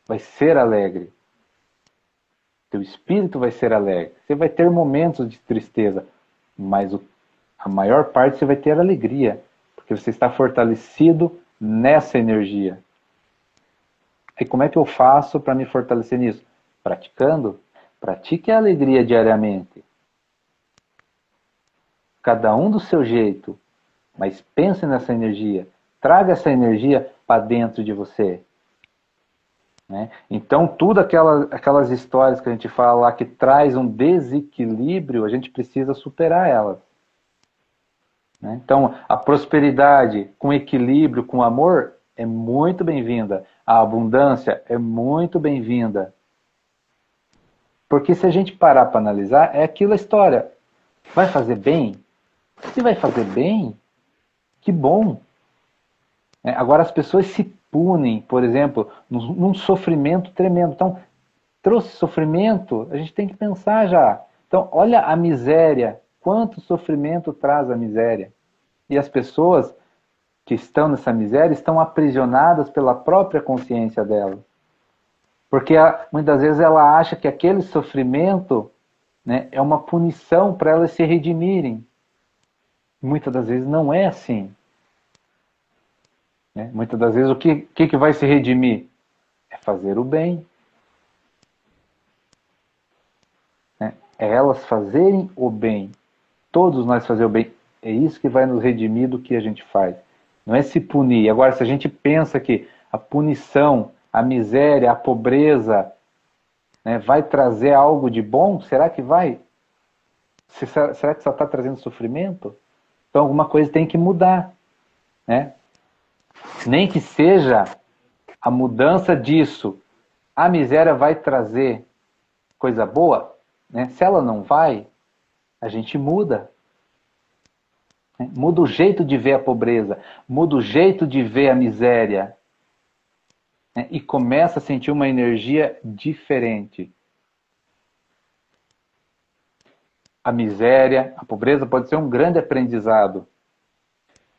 vai ser alegre. Teu espírito vai ser alegre. Você vai ter momentos de tristeza. Mas a maior parte você vai ter alegria. Porque você está fortalecido nessa energia. E como é que eu faço para me fortalecer nisso? Praticando. Pratique a alegria diariamente. Cada um do seu jeito. Mas pense nessa energia. Traga essa energia para dentro de você. Né? Então, tudo aquelas histórias que a gente fala lá que traz um desequilíbrio, a gente precisa superar elas. Né? Então, a prosperidade com equilíbrio, com amor, é muito bem-vinda. A abundância é muito bem-vinda. Porque se a gente parar para analisar, é aquilo a história. Vai fazer bem? Se vai fazer bem, que bom. Agora as pessoas se punem, por exemplo, num sofrimento tremendo. Então, trouxe sofrimento, a gente tem que pensar já. Então, olha a miséria, quanto sofrimento traz a miséria. E as pessoas que estão nessa miséria estão aprisionadas pela própria consciência dela. Porque muitas vezes ela acha que aquele sofrimento, né, é uma punição para elas se redimirem. Muitas das vezes não é assim. Né? Muitas das vezes o que vai se redimir? É fazer o bem. Né? É elas fazerem o bem. Todos nós fazer o bem. É isso que vai nos redimir do que a gente faz. Não é se punir. Agora, se a gente pensa que a punição, a miséria, a pobreza, né, vai trazer algo de bom, será que vai? Será que só está trazendo sofrimento? Então alguma coisa tem que mudar. Né? Nem que seja a mudança disso. A miséria vai trazer coisa boa? Né? Se ela não vai, a gente muda. Né? Muda o jeito de ver a pobreza, muda o jeito de ver a miséria. Né? E começa a sentir uma energia diferente. A miséria, a pobreza pode ser um grande aprendizado.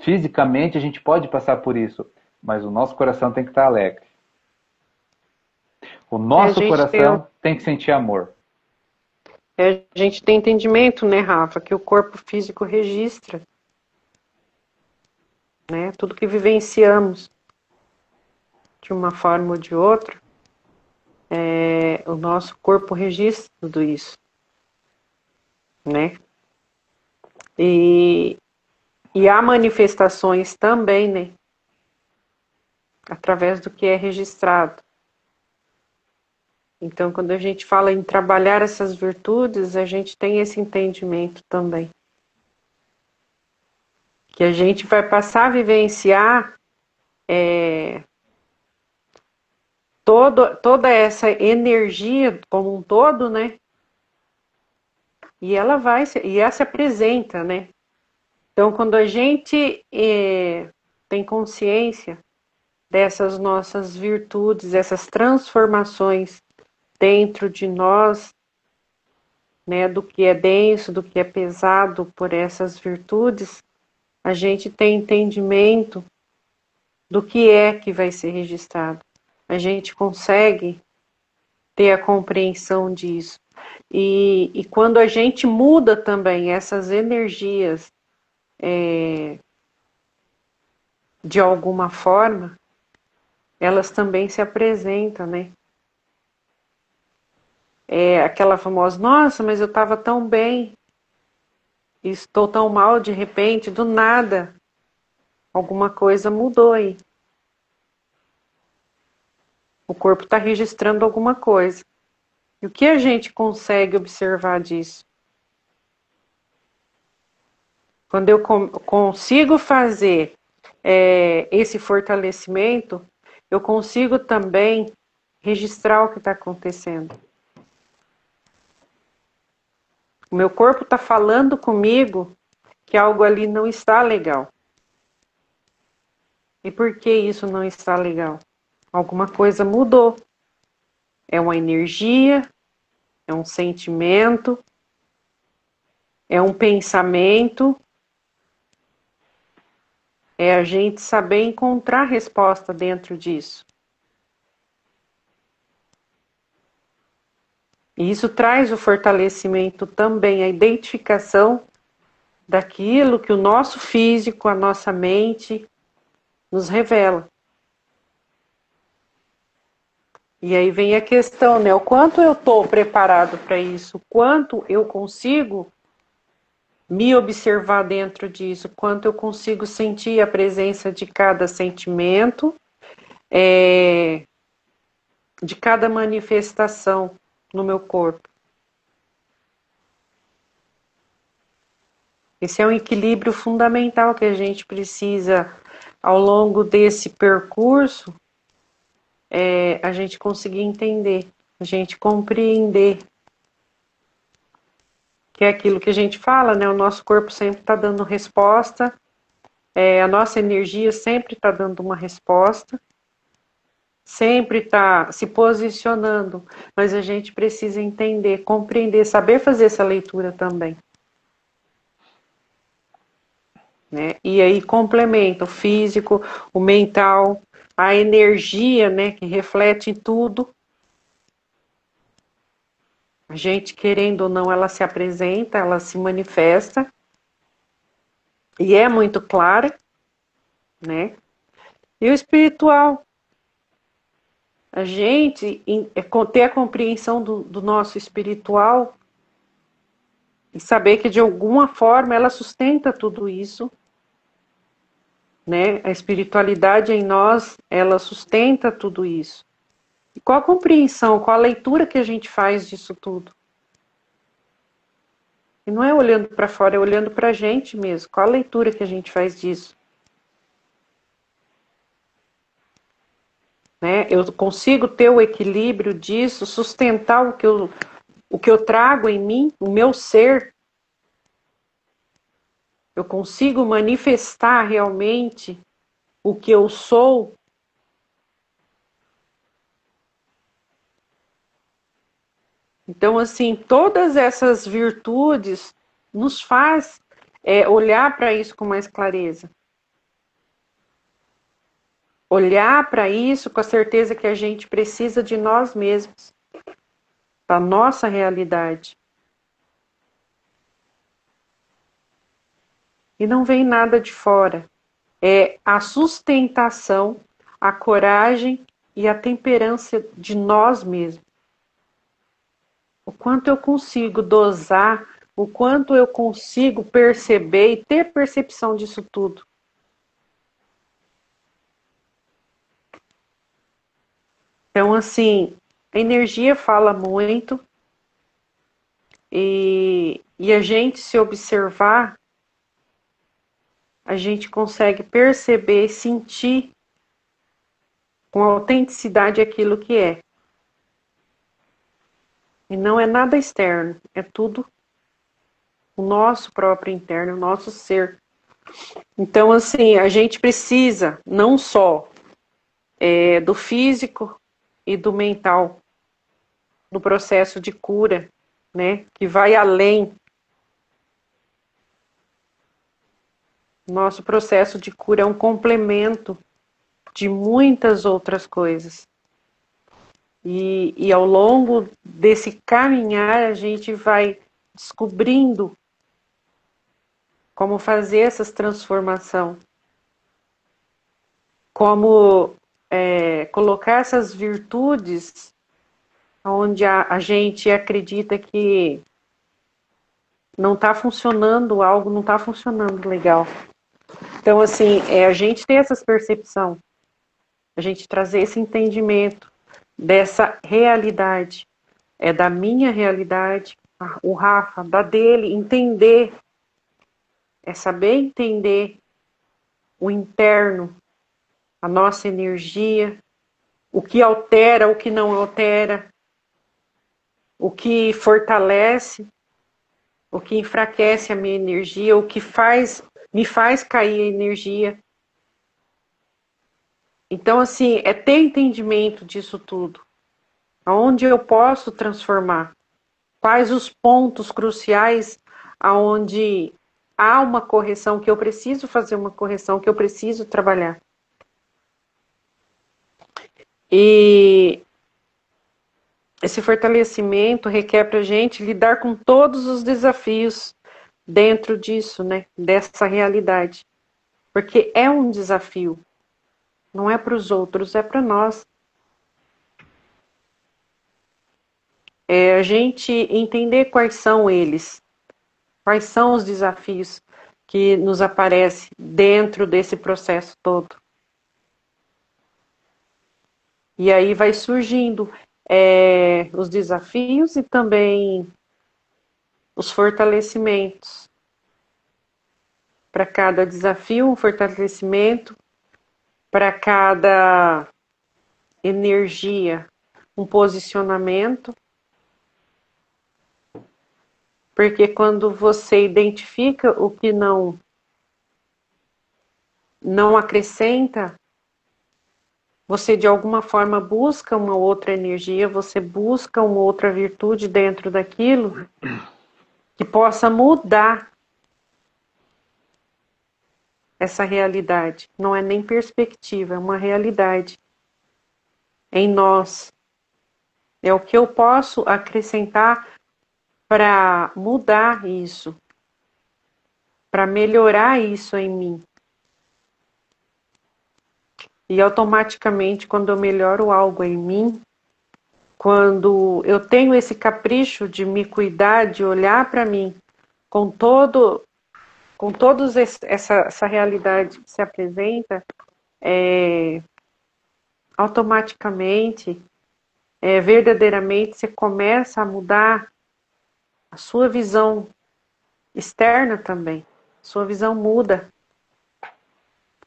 Fisicamente a gente pode passar por isso, mas o nosso coração tem que estar alegre. O nosso coração tem que sentir amor. A gente tem entendimento, né, Rafa, que o corpo físico registra, né, tudo que vivenciamos de uma forma ou de outra, o nosso corpo registra tudo isso, né? E há manifestações também, né, através do que é registrado. Então, quando a gente fala em trabalhar essas virtudes, a gente tem esse entendimento também. Que a gente vai passar a vivenciar toda essa energia como um todo, né? E ela se apresenta, né? Então, quando a gente tem consciência dessas nossas virtudes, essas transformações dentro de nós, né, do que é denso, do que é pesado por essas virtudes, a gente tem entendimento do que é que vai ser registrado. A gente consegue ter a compreensão disso. E quando a gente muda também essas energias de alguma forma, elas também se apresentam, né? É aquela famosa, nossa, mas eu estava tão bem, estou tão mal de repente, do nada, alguma coisa mudou aí. O corpo está registrando alguma coisa. E o que a gente consegue observar disso? Quando eu consigo fazer esse fortalecimento, eu consigo também registrar o que está acontecendo. O meu corpo está falando comigo que algo ali não está legal. E por que isso não está legal? Alguma coisa mudou. É uma energia, é um sentimento, é um pensamento. É a gente saber encontrar resposta dentro disso. E isso traz o fortalecimento também, a identificação daquilo que o nosso físico, a nossa mente nos revela. E aí vem a questão, né? O quanto eu estou preparado para isso, o quanto eu consigo me observar dentro disso, o quanto eu consigo sentir a presença de cada sentimento, de cada manifestação no meu corpo. Esse é um equilíbrio fundamental que a gente precisa, ao longo desse percurso, a gente conseguir entender, a gente compreender. Que é aquilo que a gente fala, né? O nosso corpo sempre está dando resposta, a nossa energia sempre está dando uma resposta, sempre está se posicionando, mas a gente precisa entender, compreender, saber fazer essa leitura também. Né? E aí complementa o físico, o mental, a energia, né, que reflete em tudo. A gente, querendo ou não, ela se apresenta, ela se manifesta. E é muito clara, né? E o espiritual. A gente ter a compreensão do nosso espiritual e saber que de alguma forma ela sustenta tudo isso. Né? A espiritualidade em nós, ela sustenta tudo isso. E qual a compreensão, qual a leitura que a gente faz disso tudo? E não é olhando para fora, é olhando para a gente mesmo. Qual a leitura que a gente faz disso? Né? Eu consigo ter o equilíbrio disso, sustentar o que eu trago em mim, o meu ser. Eu consigo manifestar realmente o que eu sou. Então, assim, todas essas virtudes nos faz olhar para isso com mais clareza. Olhar para isso com a certeza que a gente precisa de nós mesmos, da nossa realidade. E não vem nada de fora. É a sustentação, a coragem e a temperança de nós mesmos. O quanto eu consigo dosar, o quanto eu consigo perceber e ter percepção disso tudo. Então, assim, a energia fala muito e a gente se observar, a gente consegue perceber, sentir com autenticidade aquilo que é. E não é nada externo, é tudo o nosso próprio interno, o nosso ser. Então, assim, a gente precisa não só do físico e do mental, do processo de cura, né, que vai além Nosso processo de cura é um complemento de muitas outras coisas. E ao longo desse caminhar, a gente vai descobrindo como fazer essas transformações, como colocar essas virtudes onde a gente acredita que não está funcionando, algo não está funcionando legal. Então, assim, a gente ter essa percepção, a gente trazer esse entendimento dessa realidade, da minha realidade, o Rafa, da dele, entender, saber entender o interno, a nossa energia, o que altera, o que não altera, o que fortalece, o que enfraquece a minha energia, o que me faz cair a energia. Então, assim, ter entendimento disso tudo. Aonde eu posso transformar? Quais os pontos cruciais aonde há uma correção, que eu preciso fazer uma correção, que eu preciso trabalhar. E esse fortalecimento requer para a gente lidar com todos os desafios dentro disso, né? Dessa realidade. Porque é um desafio. Não é para os outros, é para nós. A gente entender quais são eles. Quais são os desafios que nos aparecem dentro desse processo todo. E aí vai surgindo os desafios e também os fortalecimentos. Para cada desafio, um fortalecimento. Para cada energia, um posicionamento. Porque quando você identifica o que não acrescenta, você de alguma forma busca uma outra energia, você busca uma outra virtude dentro daquilo que possa mudar essa realidade. Não é nem perspectiva, é uma realidade em nós. É o que eu posso acrescentar para mudar isso, para melhorar isso em mim. E automaticamente, quando eu melhoro algo em mim, quando eu tenho esse capricho de me cuidar, de olhar para mim com todos essa realidade que se apresenta, automaticamente, verdadeiramente, você começa a mudar a sua visão externa também. Sua visão muda.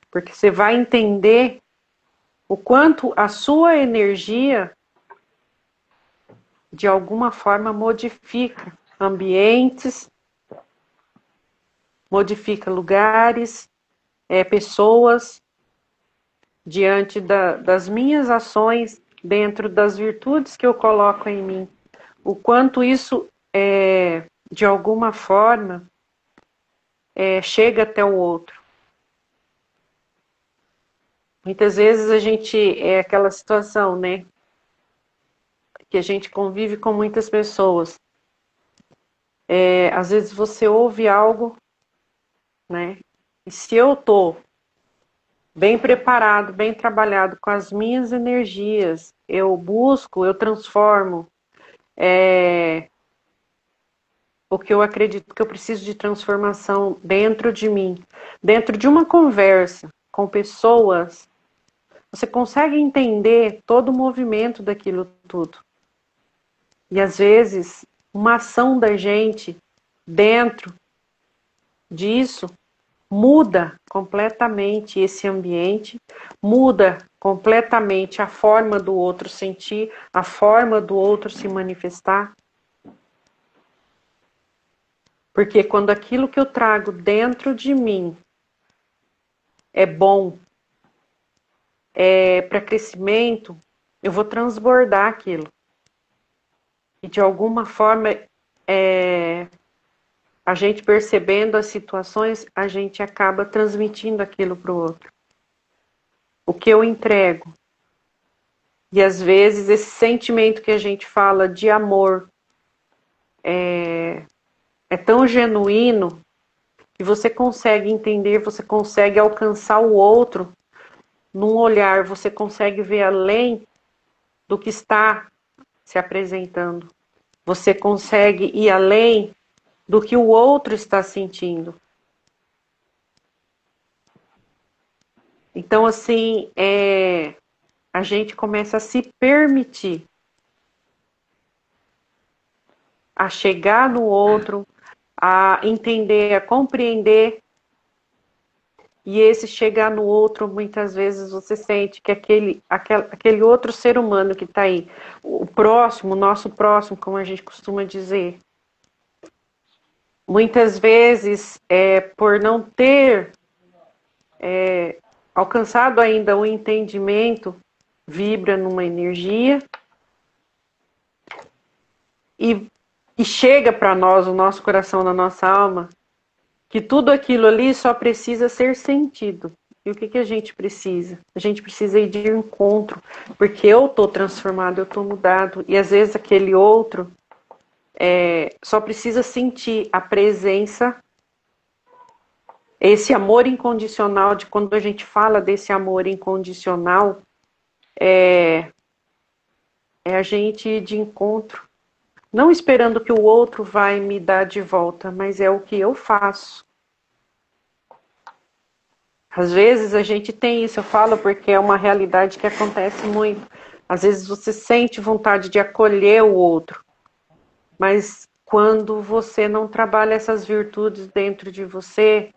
Porque você vai entender o quanto a sua energia, de alguma forma, modifica ambientes, modifica lugares, pessoas, diante das minhas ações, dentro das virtudes que eu coloco em mim. O quanto isso, de alguma forma, chega até o outro. Muitas vezes a gente aquela situação, né? Que a gente convive com muitas pessoas. Às vezes você ouve algo, né? E se eu tô bem preparado, bem trabalhado com as minhas energias, eu busco, eu transformo o que eu acredito que eu preciso de transformação dentro de mim, dentro de uma conversa com pessoas, você consegue entender todo o movimento daquilo tudo. E às vezes, uma ação da gente dentro disso muda completamente esse ambiente, muda completamente a forma do outro sentir, a forma do outro se manifestar. Porque quando aquilo que eu trago dentro de mim é bom, para crescimento, eu vou transbordar aquilo. E de alguma forma, a gente percebendo as situações, a gente acaba transmitindo aquilo para o outro. O que eu entrego. E às vezes esse sentimento que a gente fala de amor é tão genuíno que você consegue entender, você consegue alcançar o outro num olhar, você consegue ver além do que está se apresentando. Você consegue ir além do que o outro está sentindo. Então, assim, a gente começa a se permitir a chegar no outro, a entender, a compreender. E esse chegar no outro, muitas vezes você sente que aquele outro ser humano que está aí, o próximo, o nosso próximo, como a gente costuma dizer, muitas vezes, por não ter alcançado ainda o entendimento, vibra numa energia e chega para nós, o nosso coração, na nossa alma, que tudo aquilo ali só precisa ser sentido. E o que a gente precisa? A gente precisa ir de encontro, porque eu estou transformado, eu estou mudado, e às vezes aquele outro só precisa sentir a presença, esse amor incondicional. De quando a gente fala desse amor incondicional, é a gente ir de encontro, não esperando que o outro vai me dar de volta, mas é o que eu faço. Às vezes a gente tem isso, eu falo porque é uma realidade que acontece muito. Às vezes você sente vontade de acolher o outro, mas quando você não trabalha essas virtudes dentro de você,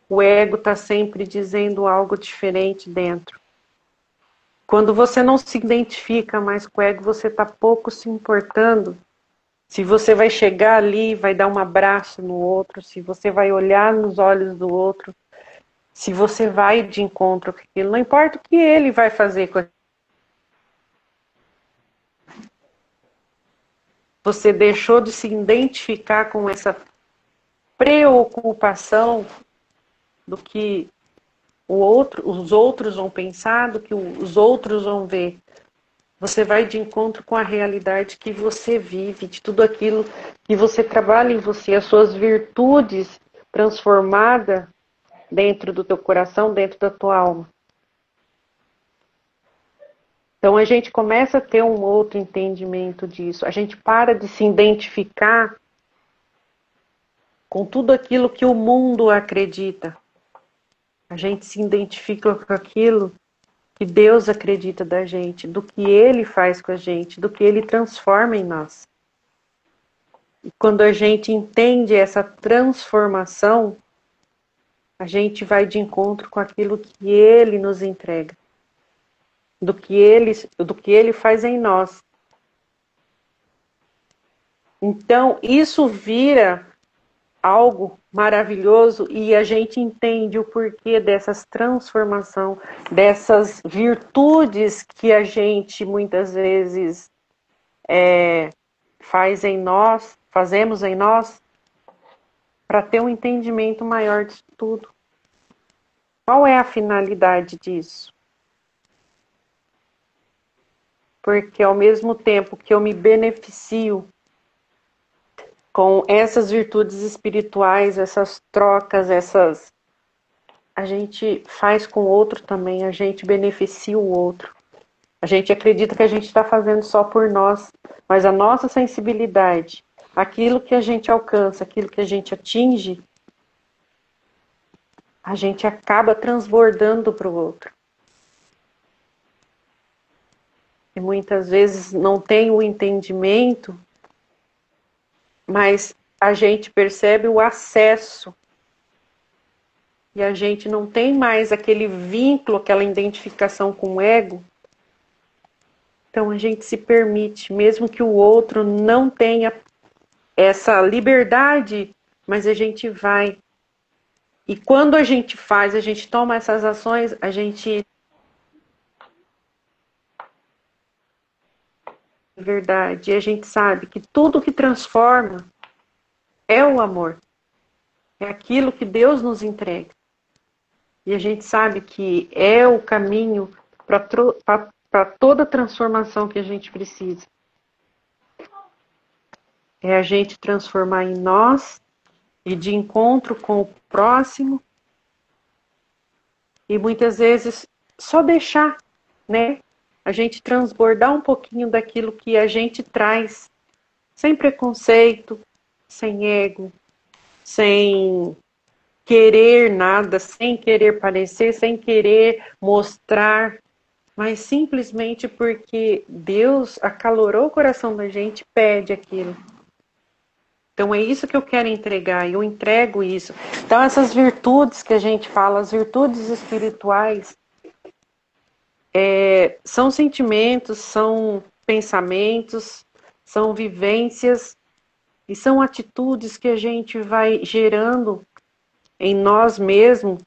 o ego está sempre dizendo algo diferente dentro. Quando você não se identifica mais com o ego, você está pouco se importando se você vai chegar ali, vai dar um abraço no outro, se você vai olhar nos olhos do outro, se você vai de encontro com aquilo, não importa o que ele vai fazer com aquilo. Você deixou de se identificar com essa preocupação do que os outros vão pensar, do que os outros vão ver. Você vai de encontro com a realidade que você vive, de tudo aquilo que você trabalha em você, as suas virtudes transformadas dentro do teu coração, dentro da tua alma. Então a gente começa a ter um outro entendimento disso. A gente para de se identificar com tudo aquilo que o mundo acredita. A gente se identifica com aquilo que Deus acredita da gente, do que Ele faz com a gente, do que Ele transforma em nós. E quando a gente entende essa transformação, a gente vai de encontro com aquilo que Ele nos entrega, do que Ele faz em nós. Então, isso vira algo maravilhoso e a gente entende o porquê dessas transformações, dessas virtudes que a gente muitas vezes fazemos em nós, para ter um entendimento maior de tudo. Qual é a finalidade disso? Porque ao mesmo tempo que eu me beneficio com essas virtudes espirituais, essas trocas, a gente faz com o outro também, a gente beneficia o outro. A gente acredita que a gente está fazendo só por nós, mas a nossa sensibilidade, aquilo que a gente alcança, aquilo que a gente atinge, a gente acaba transbordando para o outro. E muitas vezes não tem o entendimento, mas a gente percebe o acesso. E a gente não tem mais aquele vínculo, aquela identificação com o ego. Então a gente se permite, mesmo que o outro não tenha essa liberdade, mas a gente vai. E quando a gente faz, a gente toma essas ações, a gente... Verdade, e a gente sabe que tudo que transforma é o amor. É aquilo que Deus nos entrega. E a gente sabe que é o caminho para toda transformação que a gente precisa. É a gente transformar em nós e de encontro com o próximo. E muitas vezes só deixar, né? A gente transbordar um pouquinho daquilo que a gente traz, sem preconceito, sem ego, sem querer nada, sem querer parecer, sem querer mostrar, mas simplesmente porque Deus acalorou o coração da gente, pede aquilo. Então é isso que eu quero entregar, eu entrego isso. Então essas virtudes que a gente fala, as virtudes espirituais, são sentimentos, são pensamentos, são vivências e são atitudes que a gente vai gerando em nós mesmos,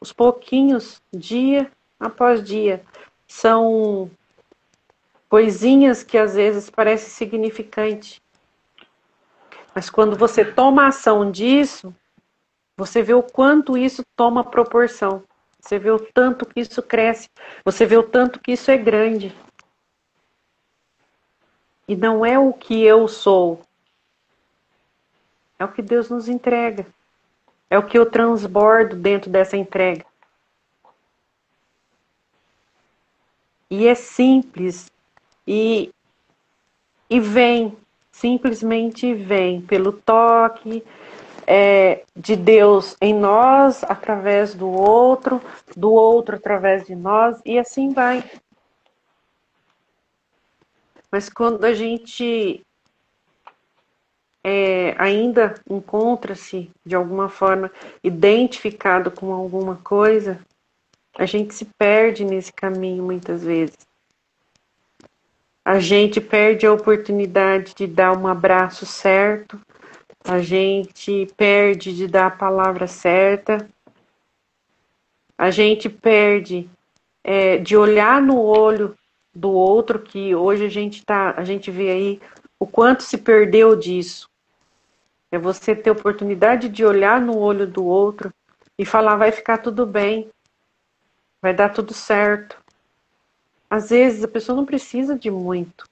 os pouquinhos, dia após dia. São coisinhas que às vezes parecem significantes. Mas quando você toma ação disso, você vê o quanto isso toma proporção. Você vê o tanto que isso cresce. Você vê o tanto que isso é grande. E não é o que eu sou. É o que Deus nos entrega. É o que eu transbordo dentro dessa entrega. E é simples. E vem. Simplesmente vem pelo toque de Deus em nós, através do outro através de nós, e assim vai. Mas quando a gente ainda encontra-se, de alguma forma, identificado com alguma coisa, a gente se perde nesse caminho muitas vezes. A gente perde a oportunidade de dar um abraço certo, a gente perde de dar a palavra certa, a gente perde de olhar no olho do outro, que hoje a gente vê aí o quanto se perdeu disso. É você ter a oportunidade de olhar no olho do outro e falar, vai ficar tudo bem, vai dar tudo certo. Às vezes a pessoa não precisa de muito.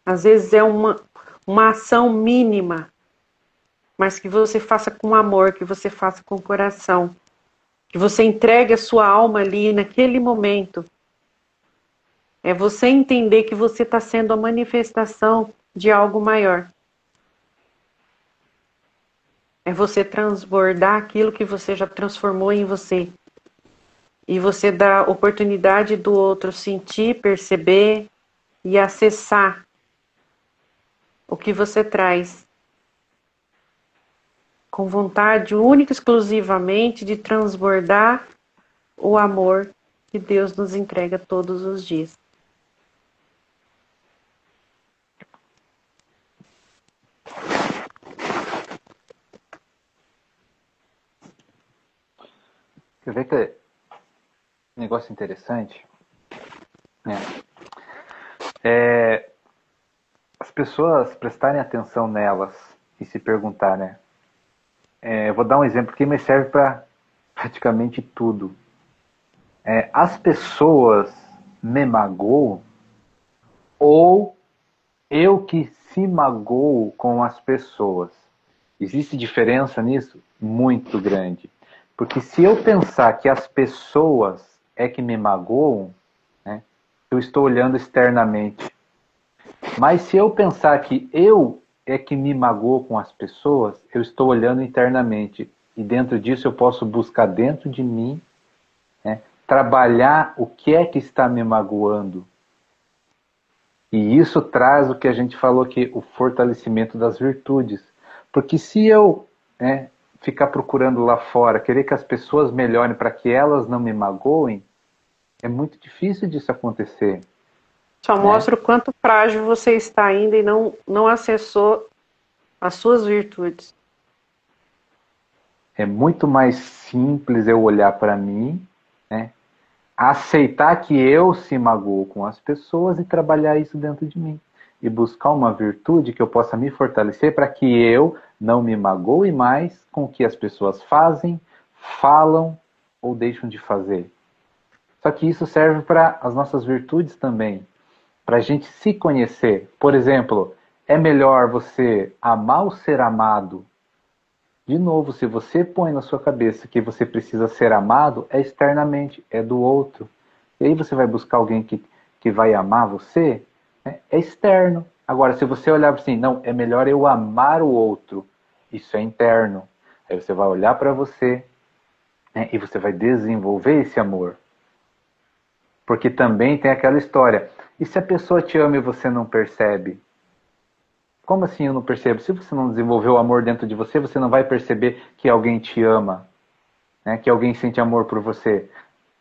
Às vezes é uma ação mínima, mas que você faça com amor, que você faça com coração, que você entregue a sua alma ali naquele momento. É você entender que você está sendo a manifestação de algo maior. É você transbordar aquilo que você já transformou em você. E você dá a oportunidade do outro sentir, perceber e acessar o que você traz. Com vontade única e exclusivamente de transbordar o amor que Deus nos entrega todos os dias. Quer ver que negócio interessante, né? As pessoas prestarem atenção nelas e se perguntar, né? Eu vou dar um exemplo aqui, mas serve para praticamente tudo. As pessoas me magoam ou eu que se magoo com as pessoas? Existe diferença nisso? Muito grande. Porque se eu pensar que as pessoas é que me magoam, né, eu estou olhando externamente. Mas se eu pensar que eu é que me magoo com as pessoas, eu estou olhando internamente. E dentro disso eu posso buscar dentro de mim, né, trabalhar o que é que está me magoando. E isso traz o que a gente falou aqui, o fortalecimento das virtudes. Porque se eu ficar procurando lá fora, querer que as pessoas melhorem para que elas não me magoem, é muito difícil disso acontecer. Só mostra o quanto frágil você está ainda e não acessou as suas virtudes. É muito mais simples eu olhar para mim, né, aceitar que eu se magoo com as pessoas e trabalhar isso dentro de mim. E buscar uma virtude que eu possa me fortalecer para que eu Não me magoe mais com o que as pessoas fazem, falam ou deixam de fazer. Só que isso serve para as nossas virtudes também, para a gente se conhecer. Por exemplo, é melhor você amar ou ser amado? De novo, se você põe na sua cabeça que você precisa ser amado, é externamente, é do outro. E aí você vai buscar alguém que vai amar você, né? É externo. Agora, se você olhar assim, não, é melhor eu amar o outro, isso é interno. Aí você vai olhar para você, né, e você vai desenvolver esse amor. Porque também tem aquela história, e se a pessoa te ama e você não percebe? Como assim eu não percebo? Se você não desenvolveu o amor dentro de você, você não vai perceber que alguém te ama, né? Que alguém sente amor por você.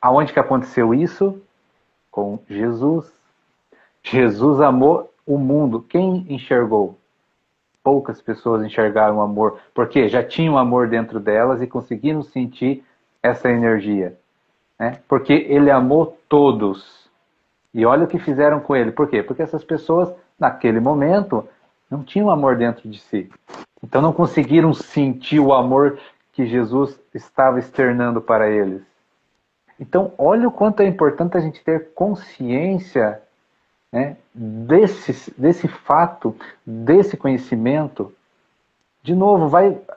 Aonde que aconteceu isso? Com Jesus. Jesus amou o mundo. Quem enxergou? Poucas pessoas enxergaram o amor, porque já tinham amor dentro delas e conseguiram sentir essa energia, né? Porque ele amou todos. E olha o que fizeram com ele. Por quê? Porque essas pessoas, naquele momento, não tinham amor dentro de si. Então não conseguiram sentir o amor que Jesus estava externando para eles. Então, olha o quanto é importante a gente ter consciência, né, desse fato, desse conhecimento. De novo,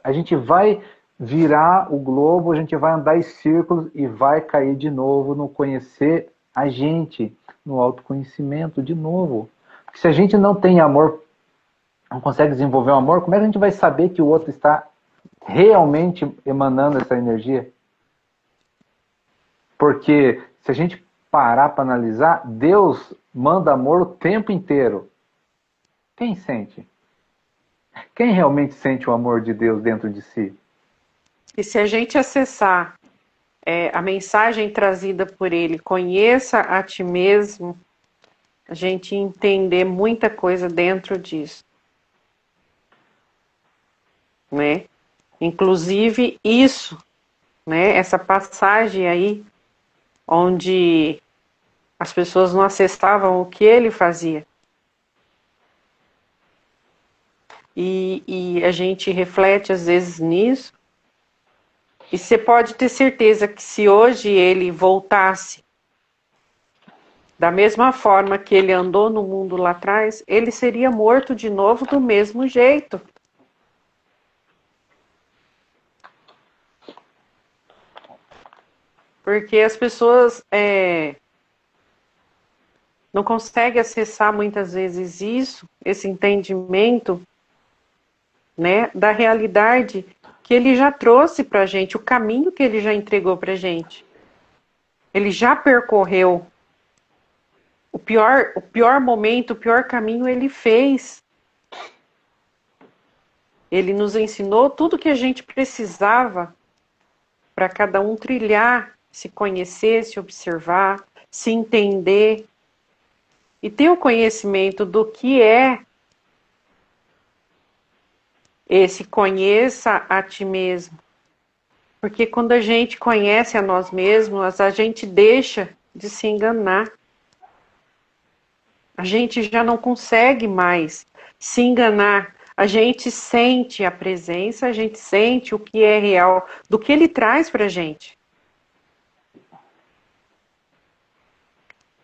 a gente vai virar o globo, a gente vai andar em círculos e vai cair de novo no conhecer a gente, no autoconhecimento de novo. Porque se a gente não tem amor, não consegue desenvolver o amor, como é que a gente vai saber que o outro está realmente emanando essa energia? Porque se a gente parar para analisar, Deus manda amor o tempo inteiro. Quem sente? Quem realmente sente o amor de Deus dentro de si? E se a gente acessar a mensagem trazida por ele, conheça a ti mesmo, a gente entender muita coisa dentro disso, né? Inclusive isso, né? Essa passagem aí, onde as pessoas não acessavam o que ele fazia. E a gente reflete às vezes nisso. E você pode ter certeza que se hoje ele voltasse da mesma forma que ele andou no mundo lá atrás, ele seria morto de novo do mesmo jeito. Porque as pessoas não conseguem acessar muitas vezes isso, esse entendimento, né, da realidade que ele já trouxe para a gente, o caminho que ele já entregou para a gente. Ele já percorreu o pior momento, o pior caminho ele fez. Ele nos ensinou tudo que a gente precisava para cada um trilhar, se conhecer, se observar, se entender e ter o conhecimento do que é esse conheça a ti mesmo. Porque quando a gente conhece a nós mesmos, a gente deixa de se enganar. A gente já não consegue mais se enganar. A gente sente a presença, a gente sente o que é real, do que ele traz para a gente.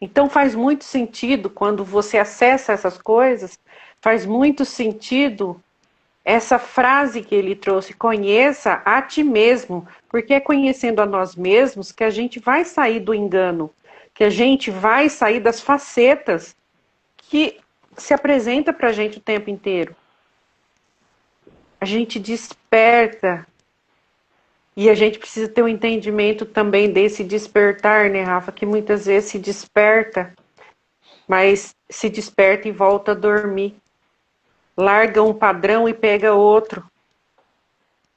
Então faz muito sentido quando você acessa essas coisas, faz muito sentido essa frase que ele trouxe, conheça a ti mesmo, porque é conhecendo a nós mesmos que a gente vai sair do engano, que a gente vai sair das facetas que se apresenta para a gente o tempo inteiro. A gente desperta e a gente precisa ter um entendimento também desse despertar, né, Rafa? Que muitas vezes se desperta, mas se desperta e volta a dormir. Larga um padrão e pega outro.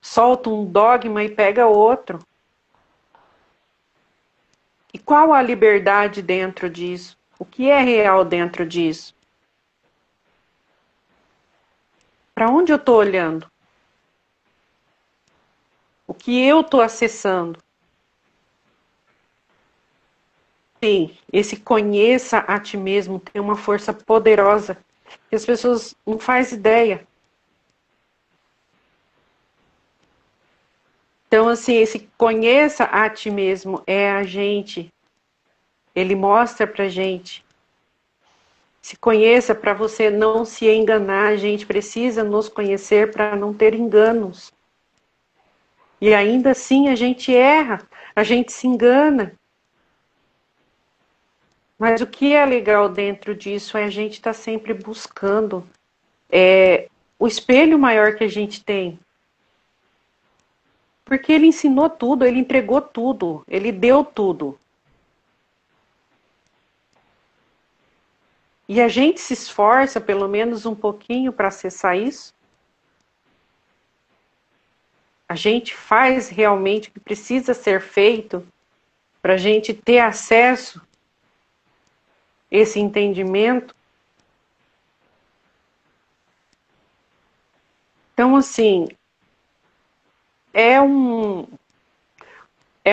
Solta um dogma e pega outro. E qual a liberdade dentro disso? O que é real dentro disso? Para onde eu estou olhando? O que eu estou acessando? Sim, esse conheça a ti mesmo tem uma força poderosa que as pessoas não fazem ideia. Então, assim, esse conheça a ti mesmo é a gente. Ele mostra pra gente. Se conheça para você não se enganar. A gente precisa nos conhecer para não ter enganos. E ainda assim a gente erra, a gente se engana. Mas o que é legal dentro disso é a gente estar sempre buscando o espelho maior que a gente tem. Porque ele ensinou tudo, ele entregou tudo, ele deu tudo. E a gente se esforça pelo menos um pouquinho para acessar isso. A gente faz realmente o que precisa ser feito para a gente ter acesso a esse entendimento. Então, assim, é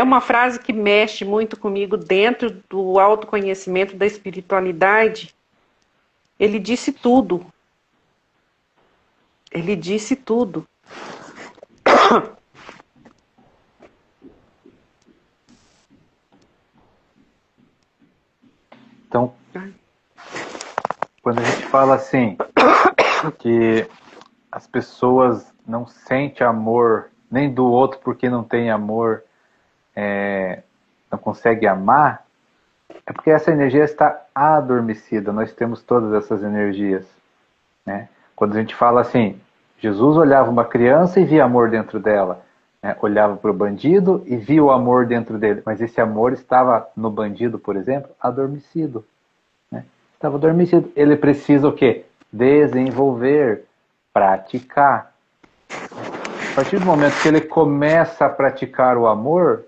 uma frase que mexe muito comigo dentro do autoconhecimento, da espiritualidade. Ele disse tudo. Ele disse tudo. Então, quando a gente fala assim, que as pessoas não sentem amor nem do outro porque não tem amor, não consegue amar, é porque essa energia está adormecida. Nós temos todas essas energias, né? Quando a gente fala assim, Jesus olhava uma criança e via amor dentro dela, né? Olhava para o bandido e via o amor dentro dele, mas esse amor estava no bandido, por exemplo, adormecido, né? Estava adormecido. Ele precisa o quê? Desenvolver, praticar. A partir do momento que ele começa a praticar o amor,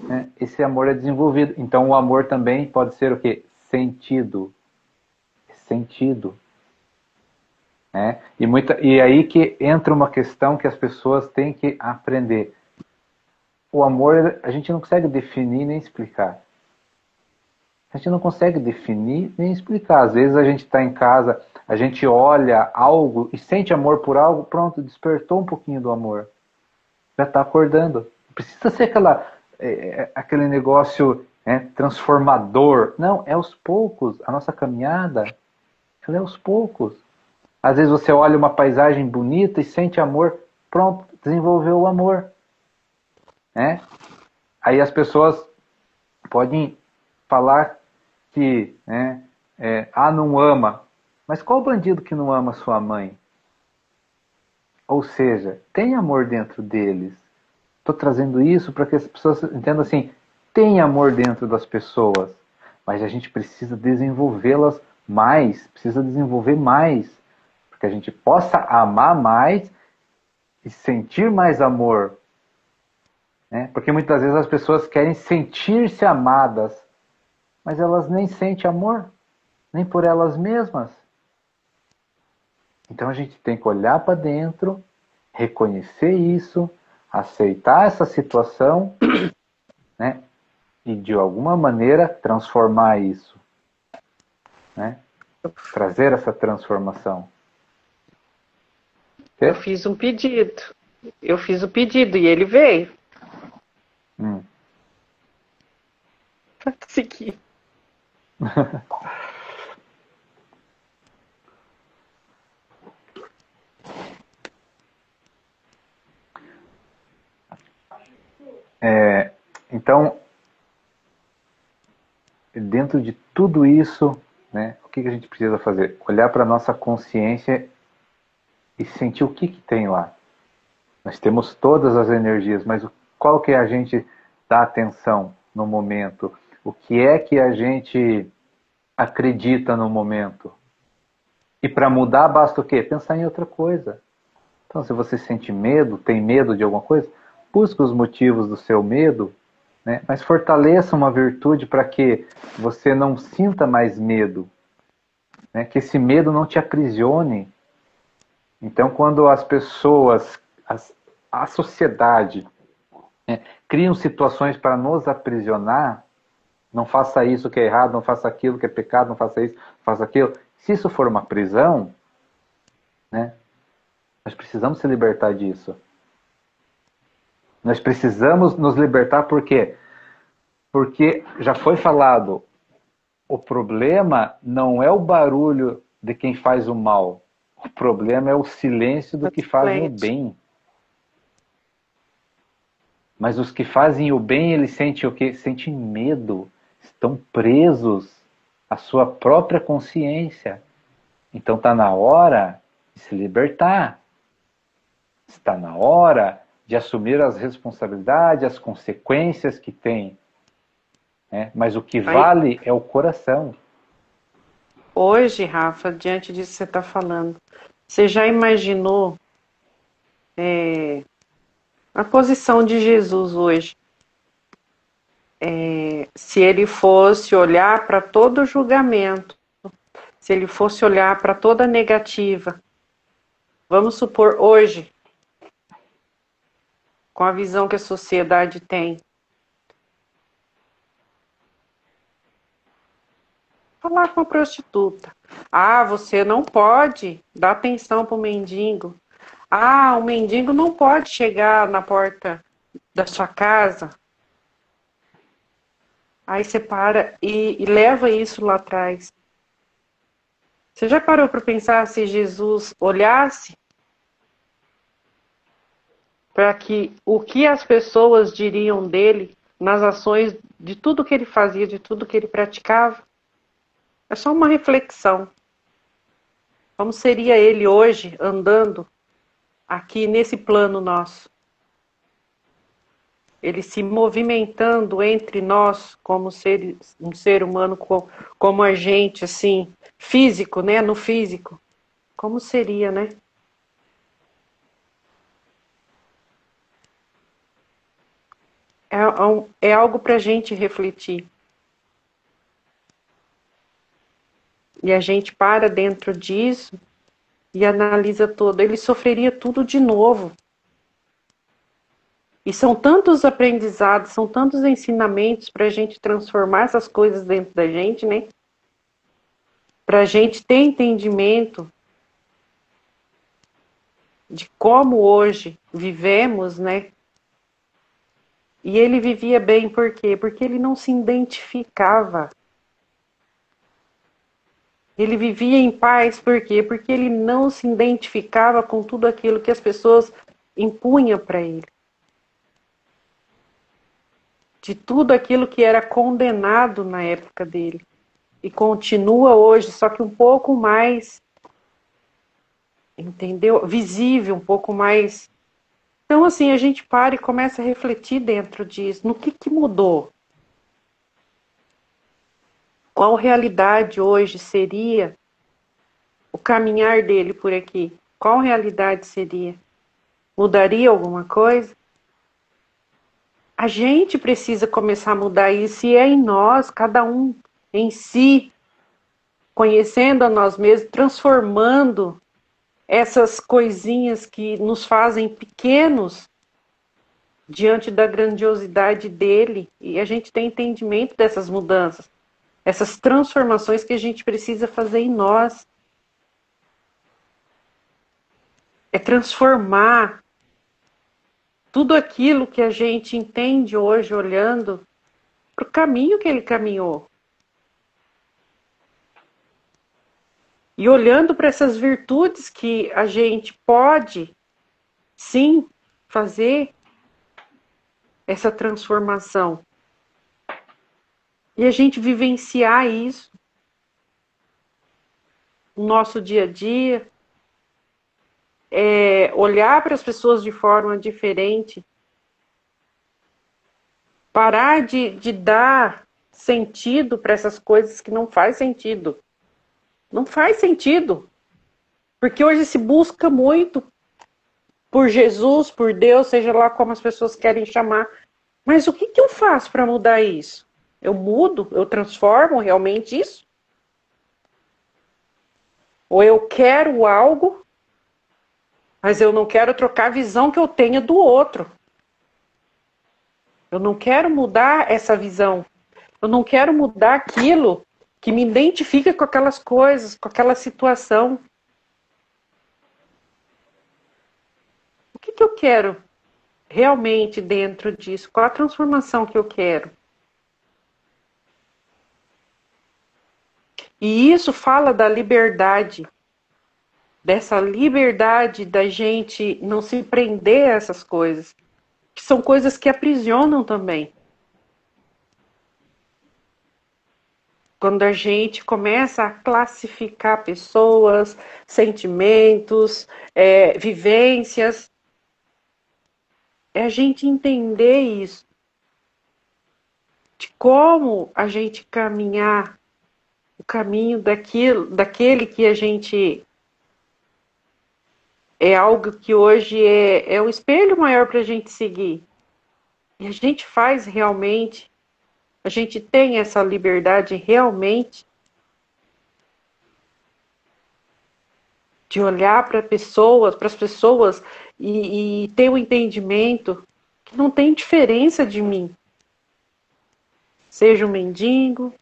né, esse amor é desenvolvido. Então o amor também pode ser o quê? Sentido. Sentido. Né? E aí que entra uma questão que as pessoas têm que aprender. O amor a gente não consegue definir nem explicar. A gente não consegue definir nem explicar. Às vezes a gente está em casa, a gente olha algo e sente amor por algo, pronto, despertou um pouquinho do amor. Já está acordando. Não precisa ser aquele negócio transformador. Não, é aos poucos. A nossa caminhada, ela é aos poucos. Às vezes você olha uma paisagem bonita e sente amor, pronto, desenvolveu o amor. Né? Aí as pessoas podem falar que não ama. Mas qual bandido que não ama sua mãe? Ou seja, tem amor dentro deles. Estou trazendo isso para que as pessoas entendam assim, tem amor dentro das pessoas, mas a gente precisa desenvolvê-las mais, precisa desenvolver mais, para que a gente possa amar mais e sentir mais amor. Né? Porque muitas vezes as pessoas querem sentir-se amadas, mas elas nem sentem amor, nem por elas mesmas. Então a gente tem que olhar para dentro, reconhecer isso, aceitar essa situação, né? E de alguma maneira transformar isso, né? Trazer essa transformação. Eu fiz um pedido. Eu fiz o pedido e ele veio. Para seguir. Então, dentro de tudo isso, né, o que a gente precisa fazer? Olhar para a nossa consciência e sentir o que tem lá. Nós temos todas as energias, mas qual que a gente dá atenção no momento? O que é que a gente acredita no momento? E para mudar basta o quê? Pensar em outra coisa. Então, se você sente medo, tem medo de alguma coisa, busque os motivos do seu medo, né? Mas fortaleça uma virtude para que você não sinta mais medo, né? Que esse medo não te aprisione. Então, quando as pessoas, a sociedade, né, criam situações para nos aprisionar, não faça isso que é errado, não faça aquilo que é pecado, não faça isso, não faça aquilo. Se isso for uma prisão, né, nós precisamos se libertar disso. Nós precisamos nos libertar por quê? Porque já foi falado, o problema não é o barulho de quem faz o mal. O problema é o silêncio do que fazem o bem. Mas os que fazem o bem, eles sentem o quê? Sentem medo. Estão presos à sua própria consciência. Então está na hora de se libertar. Está na hora de assumir as responsabilidades, as consequências que tem. Né? Mas o que vale é o coração. Hoje, Rafa, diante disso que você está falando, você já imaginou a posição de Jesus hoje? Se ele fosse olhar para todo julgamento, se ele fosse olhar para toda negativa, vamos supor hoje, com a visão que a sociedade tem, falar com a prostituta. Ah, você não pode dar atenção para o mendigo. Ah, o mendigo não pode chegar na porta da sua casa. Aí você para e leva isso lá atrás. Você já parou para pensar se Jesus olhasse para que o que as pessoas diriam dele nas ações de tudo que ele fazia, de tudo que ele praticava? É só uma reflexão. Como seria ele hoje andando aqui nesse plano nosso? Ele se movimentando entre nós como um ser humano, como a gente, assim, físico, né? No físico. Como seria, né? É algo para a gente refletir. E a gente para dentro disso e analisa todo. Ele sofreria tudo de novo. E são tantos aprendizados, são tantos ensinamentos para a gente transformar essas coisas dentro da gente, né? Para a gente ter entendimento de como hoje vivemos, né? E ele vivia bem, por quê? Porque ele não se identificava. Ele vivia em paz, por quê? Porque ele não se identificava com tudo aquilo que as pessoas impunham para ele. De tudo aquilo que era condenado na época dele. E continua hoje, só que um pouco mais, entendeu? Visível, um pouco mais. Então, assim, a gente para e começa a refletir dentro disso. No que mudou? Qual realidade hoje seria o caminhar dele por aqui? Qual realidade seria? Mudaria alguma coisa? A gente precisa começar a mudar isso e é em nós, cada um em si, conhecendo a nós mesmos, transformando essas coisinhas que nos fazem pequenos diante da grandiosidade dele. E a gente tem entendimento dessas mudanças, essas transformações que a gente precisa fazer em nós. É transformar tudo aquilo que a gente entende hoje, olhando para o caminho que ele caminhou. E olhando para essas virtudes que a gente pode, sim, fazer essa transformação. E a gente vivenciar isso no nosso dia a dia, olhar para as pessoas de forma diferente, parar de dar sentido para essas coisas que não faz sentido. Não faz sentido. Porque hoje se busca muito por Jesus, por Deus, seja lá como as pessoas querem chamar. Mas o que eu faço para mudar isso? Eu mudo? Eu transformo realmente isso? Ou eu quero algo, mas eu não quero trocar a visão que eu tenho do outro. Eu não quero mudar essa visão. Eu não quero mudar aquilo que me identifica com aquelas coisas, com aquela situação. O que eu quero? realmente dentro disso? Qual a transformação que eu quero? E isso fala da liberdade, dessa liberdade da gente não se prender a essas coisas, que são coisas que aprisionam também. Quando a gente começa a classificar pessoas, sentimentos, vivências, é a gente entender isso, de como a gente caminhar o caminho daquele que a gente é algo que hoje é o espelho maior para a gente seguir. E a gente faz realmente, a gente tem essa liberdade realmente de olhar para as pessoas e ter o entendimento que não tem diferença de mim. Seja um mendigo,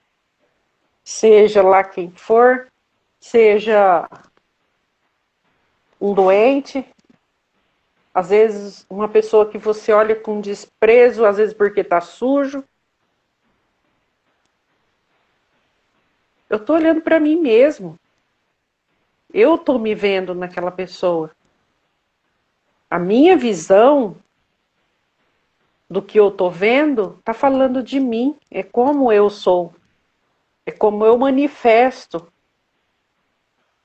seja lá quem for, seja um doente, às vezes uma pessoa que você olha com desprezo, às vezes porque está sujo. Eu estou olhando para mim mesmo. Eu estou me vendo naquela pessoa. A minha visão do que eu estou vendo está falando de mim. É como eu sou. É como eu manifesto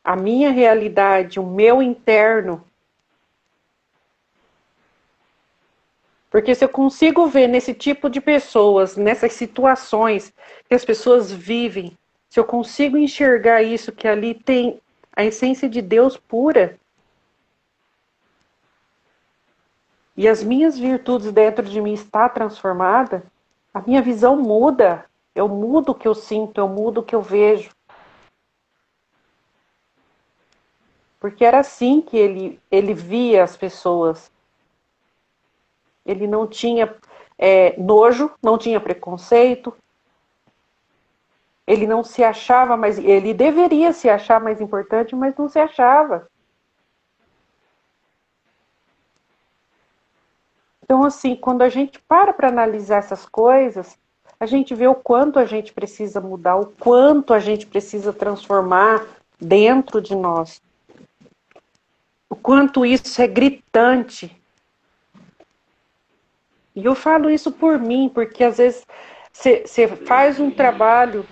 a minha realidade, o meu interno. Porque se eu consigo ver nesse tipo de pessoas, nessas situações que as pessoas vivem, se eu consigo enxergar isso, que ali tem a essência de Deus pura, e as minhas virtudes dentro de mim está transformada, a minha visão muda. Eu mudo o que eu sinto, eu mudo o que eu vejo. Porque era assim que ele via as pessoas. Ele não tinha nojo, não tinha preconceito. Ele não se achava mais... Ele deveria se achar mais importante, mas não se achava. Então, assim, quando a gente para analisar essas coisas, a gente vê o quanto a gente precisa mudar, o quanto a gente precisa transformar dentro de nós. O quanto isso é gritante. E eu falo isso por mim, porque às vezes você faz um trabalho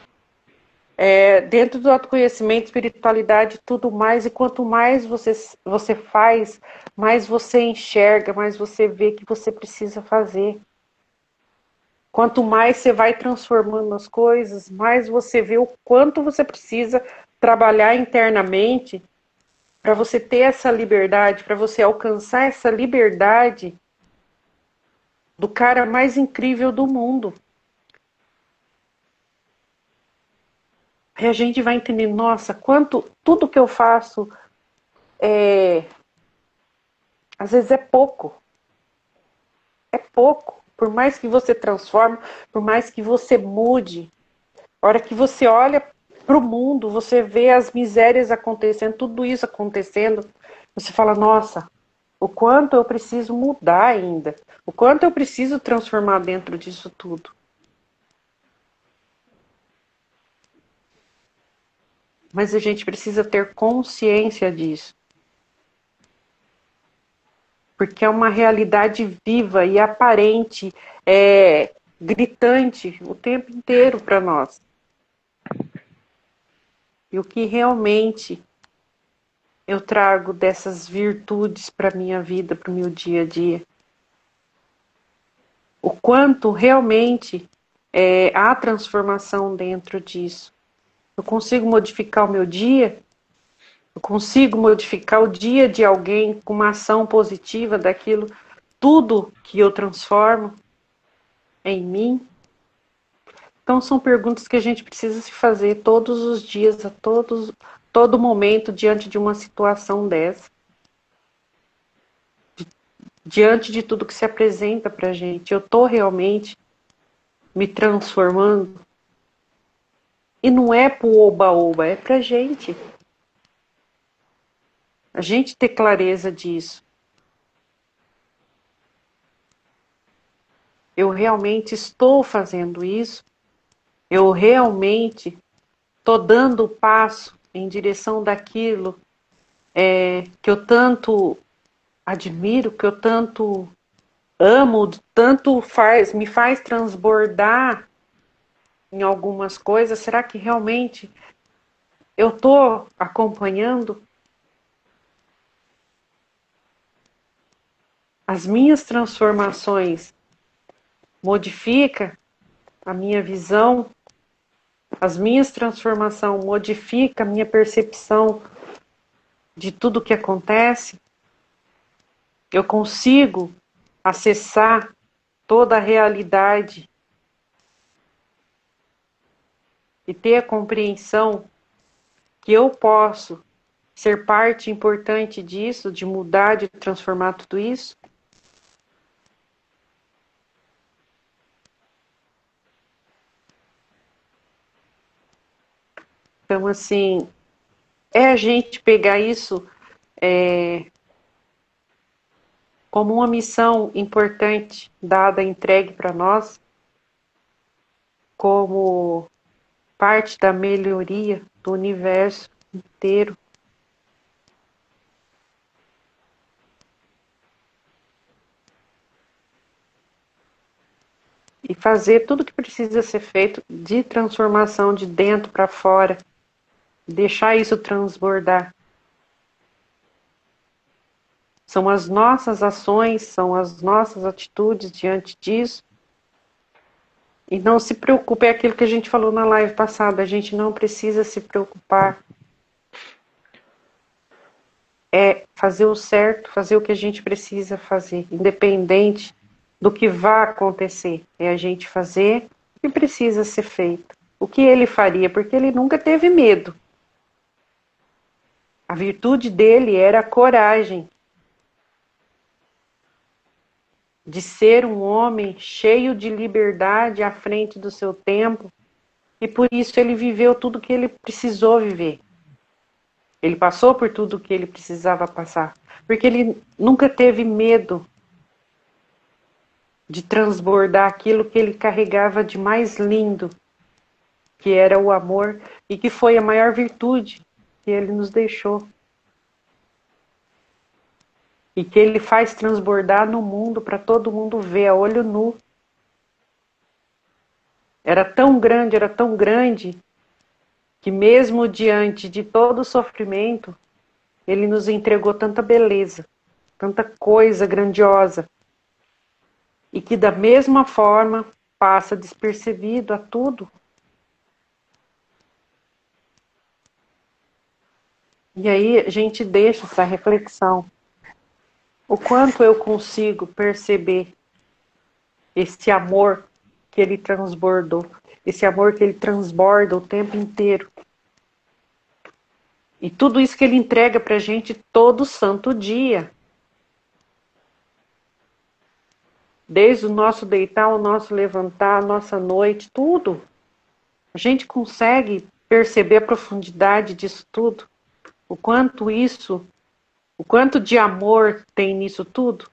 dentro do autoconhecimento, espiritualidade e tudo mais, e quanto mais você faz, mais você enxerga, mais você vê que você precisa fazer. Quanto mais você vai transformando as coisas, mais você vê o quanto você precisa trabalhar internamente para você ter essa liberdade, para você alcançar essa liberdade do cara mais incrível do mundo. Aí a gente vai entender, nossa, quanto tudo que eu faço às vezes é pouco. É pouco. Por mais que você transforme, por mais que você mude, a hora que você olha para o mundo, você vê as misérias acontecendo, tudo isso acontecendo, você fala, nossa, o quanto eu preciso mudar ainda, o quanto eu preciso transformar dentro disso tudo. Mas a gente precisa ter consciência disso. Porque é uma realidade viva e aparente, gritante o tempo inteiro para nós. E o que realmente eu trago dessas virtudes para a minha vida, para o meu dia a dia. O quanto realmente há transformação dentro disso. Eu consigo modificar o meu dia, eu consigo modificar o dia de alguém com uma ação positiva daquilo, tudo que eu transformo em mim. Então são perguntas que a gente precisa se fazer todos os dias, todo momento, diante de uma situação dessa. Diante de tudo que se apresenta para a gente. Eu estou realmente me transformando? E não é pro oba-oba, é pra gente. A gente ter clareza disso. eu realmente estou fazendo isso? Eu realmente estou dando o passo em direção daquilo que eu tanto admiro, que eu tanto amo, tanto me faz transbordar em algumas coisas? Será que realmente eu estou acompanhando? As minhas transformações modificam a minha visão? As minhas transformações modificam a minha percepção de tudo que acontece? Eu consigo acessar toda a realidade e ter a compreensão que eu posso ser parte importante disso, de mudar, de transformar tudo isso? Então, assim, a gente pegar isso como uma missão importante, dada, entregue para nós, como parte da melhoria do universo inteiro. E fazer tudo que precisa ser feito de transformação de dentro para fora. Deixar isso transbordar. São as nossas ações, são as nossas atitudes diante disso. E não se preocupe, é aquilo que a gente falou na live passada, a gente não precisa se preocupar. É fazer o certo, fazer o que a gente precisa fazer, independente do que vá acontecer. É a gente fazer o que precisa ser feito. O que ele faria, porque ele nunca teve medo. A virtude dele era a coragem de ser um homem cheio de liberdade à frente do seu tempo, e por isso ele viveu tudo que ele precisou viver. Ele passou por tudo que ele precisava passar, porque ele nunca teve medo de transbordar aquilo que ele carregava de mais lindo, que era o amor, e que foi a maior virtude que ele nos deixou. E que ele faz transbordar no mundo para todo mundo ver a olho nu. Era tão grande, que mesmo diante de todo o sofrimento, ele nos entregou tanta beleza, tanta coisa grandiosa, e que da mesma forma passa despercebido a tudo. E aí a gente deixa essa reflexão. O quanto eu consigo perceber esse amor que ele transbordou, esse amor que ele transborda o tempo inteiro. E tudo isso que ele entrega pra gente todo santo dia. Desde o nosso deitar, o nosso levantar, a nossa noite, tudo. A gente consegue perceber a profundidade disso tudo. O quanto de amor tem nisso tudo.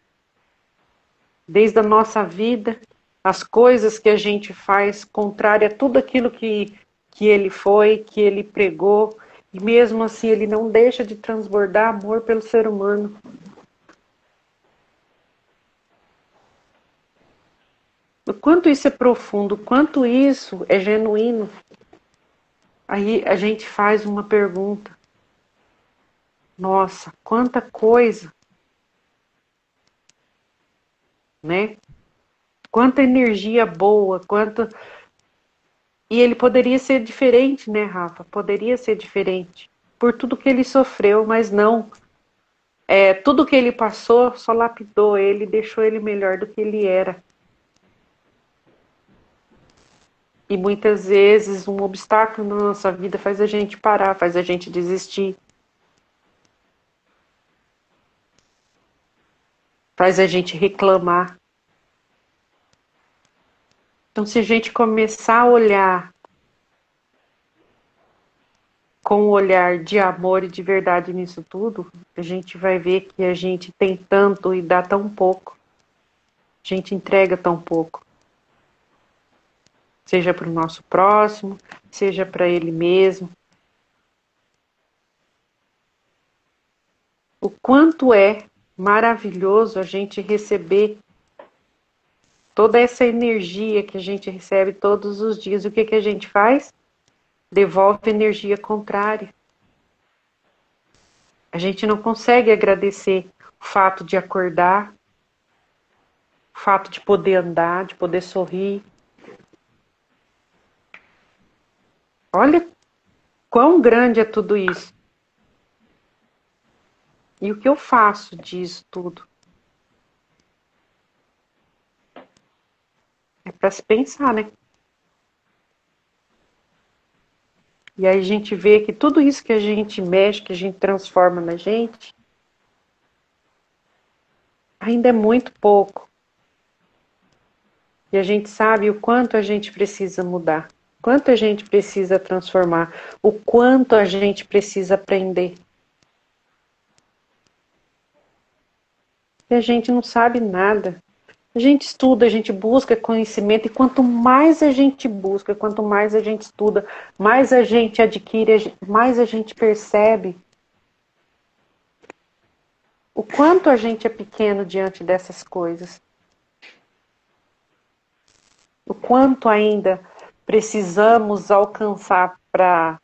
Desde a nossa vida, as coisas que a gente faz contrária a tudo aquilo que ele foi, que ele pregou, e mesmo assim ele não deixa de transbordar amor pelo ser humano. O quanto isso é profundo, o quanto isso é genuíno. Aí a gente faz uma pergunta. Nossa, quanta coisa, né? Quanta energia boa, quanta... E ele poderia ser diferente, né, Rafa? Poderia ser diferente. Por tudo que ele sofreu, mas não. Tudo que ele passou só lapidou ele, deixou ele melhor do que ele era. E muitas vezes um obstáculo na nossa vida faz a gente parar, faz a gente desistir. Faz a gente reclamar. Então, se a gente começar a olhar com um olhar de amor e de verdade nisso tudo, a gente vai ver que a gente tem tanto e dá tão pouco. A gente entrega tão pouco. seja para o nosso próximo, seja para ele mesmo. O quanto é maravilhoso a gente receber toda essa energia que a gente recebe todos os dias. O que, que a gente faz? Devolve energia contrária. A gente não consegue agradecer o fato de acordar, o fato de poder andar, de poder sorrir. Olha quão grande é tudo isso. E o que eu faço disso tudo? É para se pensar, né? E aí a gente vê que tudo isso que a gente mexe, que a gente transforma na gente, ainda é muito pouco. E a gente sabe o quanto a gente precisa mudar, o quanto a gente precisa transformar, o quanto a gente precisa aprender. E a gente não sabe nada. A gente estuda, a gente busca conhecimento, e quanto mais a gente busca, quanto mais a gente estuda, mais a gente adquire, mais a gente percebe o quanto a gente é pequeno diante dessas coisas. O quanto ainda precisamos alcançar para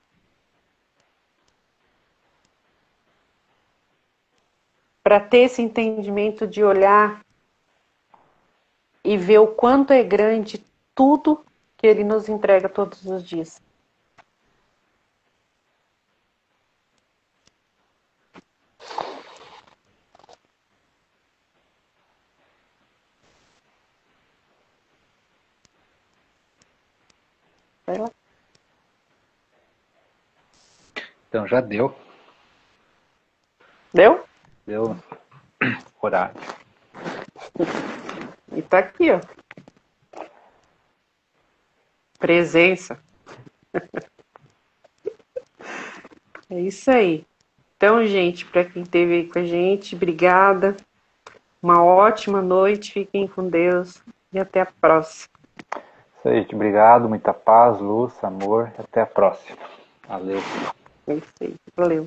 ter esse entendimento de olhar e ver o quanto é grande tudo que ele nos entrega todos os dias. Vai lá. Então já deu. Deu? Deu horário. E tá aqui, ó. Presença. É isso aí. Então, gente, para quem esteve aí com a gente, obrigada. Uma ótima noite. Fiquem com Deus e até a próxima. Isso aí, gente. Obrigado. Muita paz, luz, amor. Até a próxima. Valeu. É isso aí. Valeu.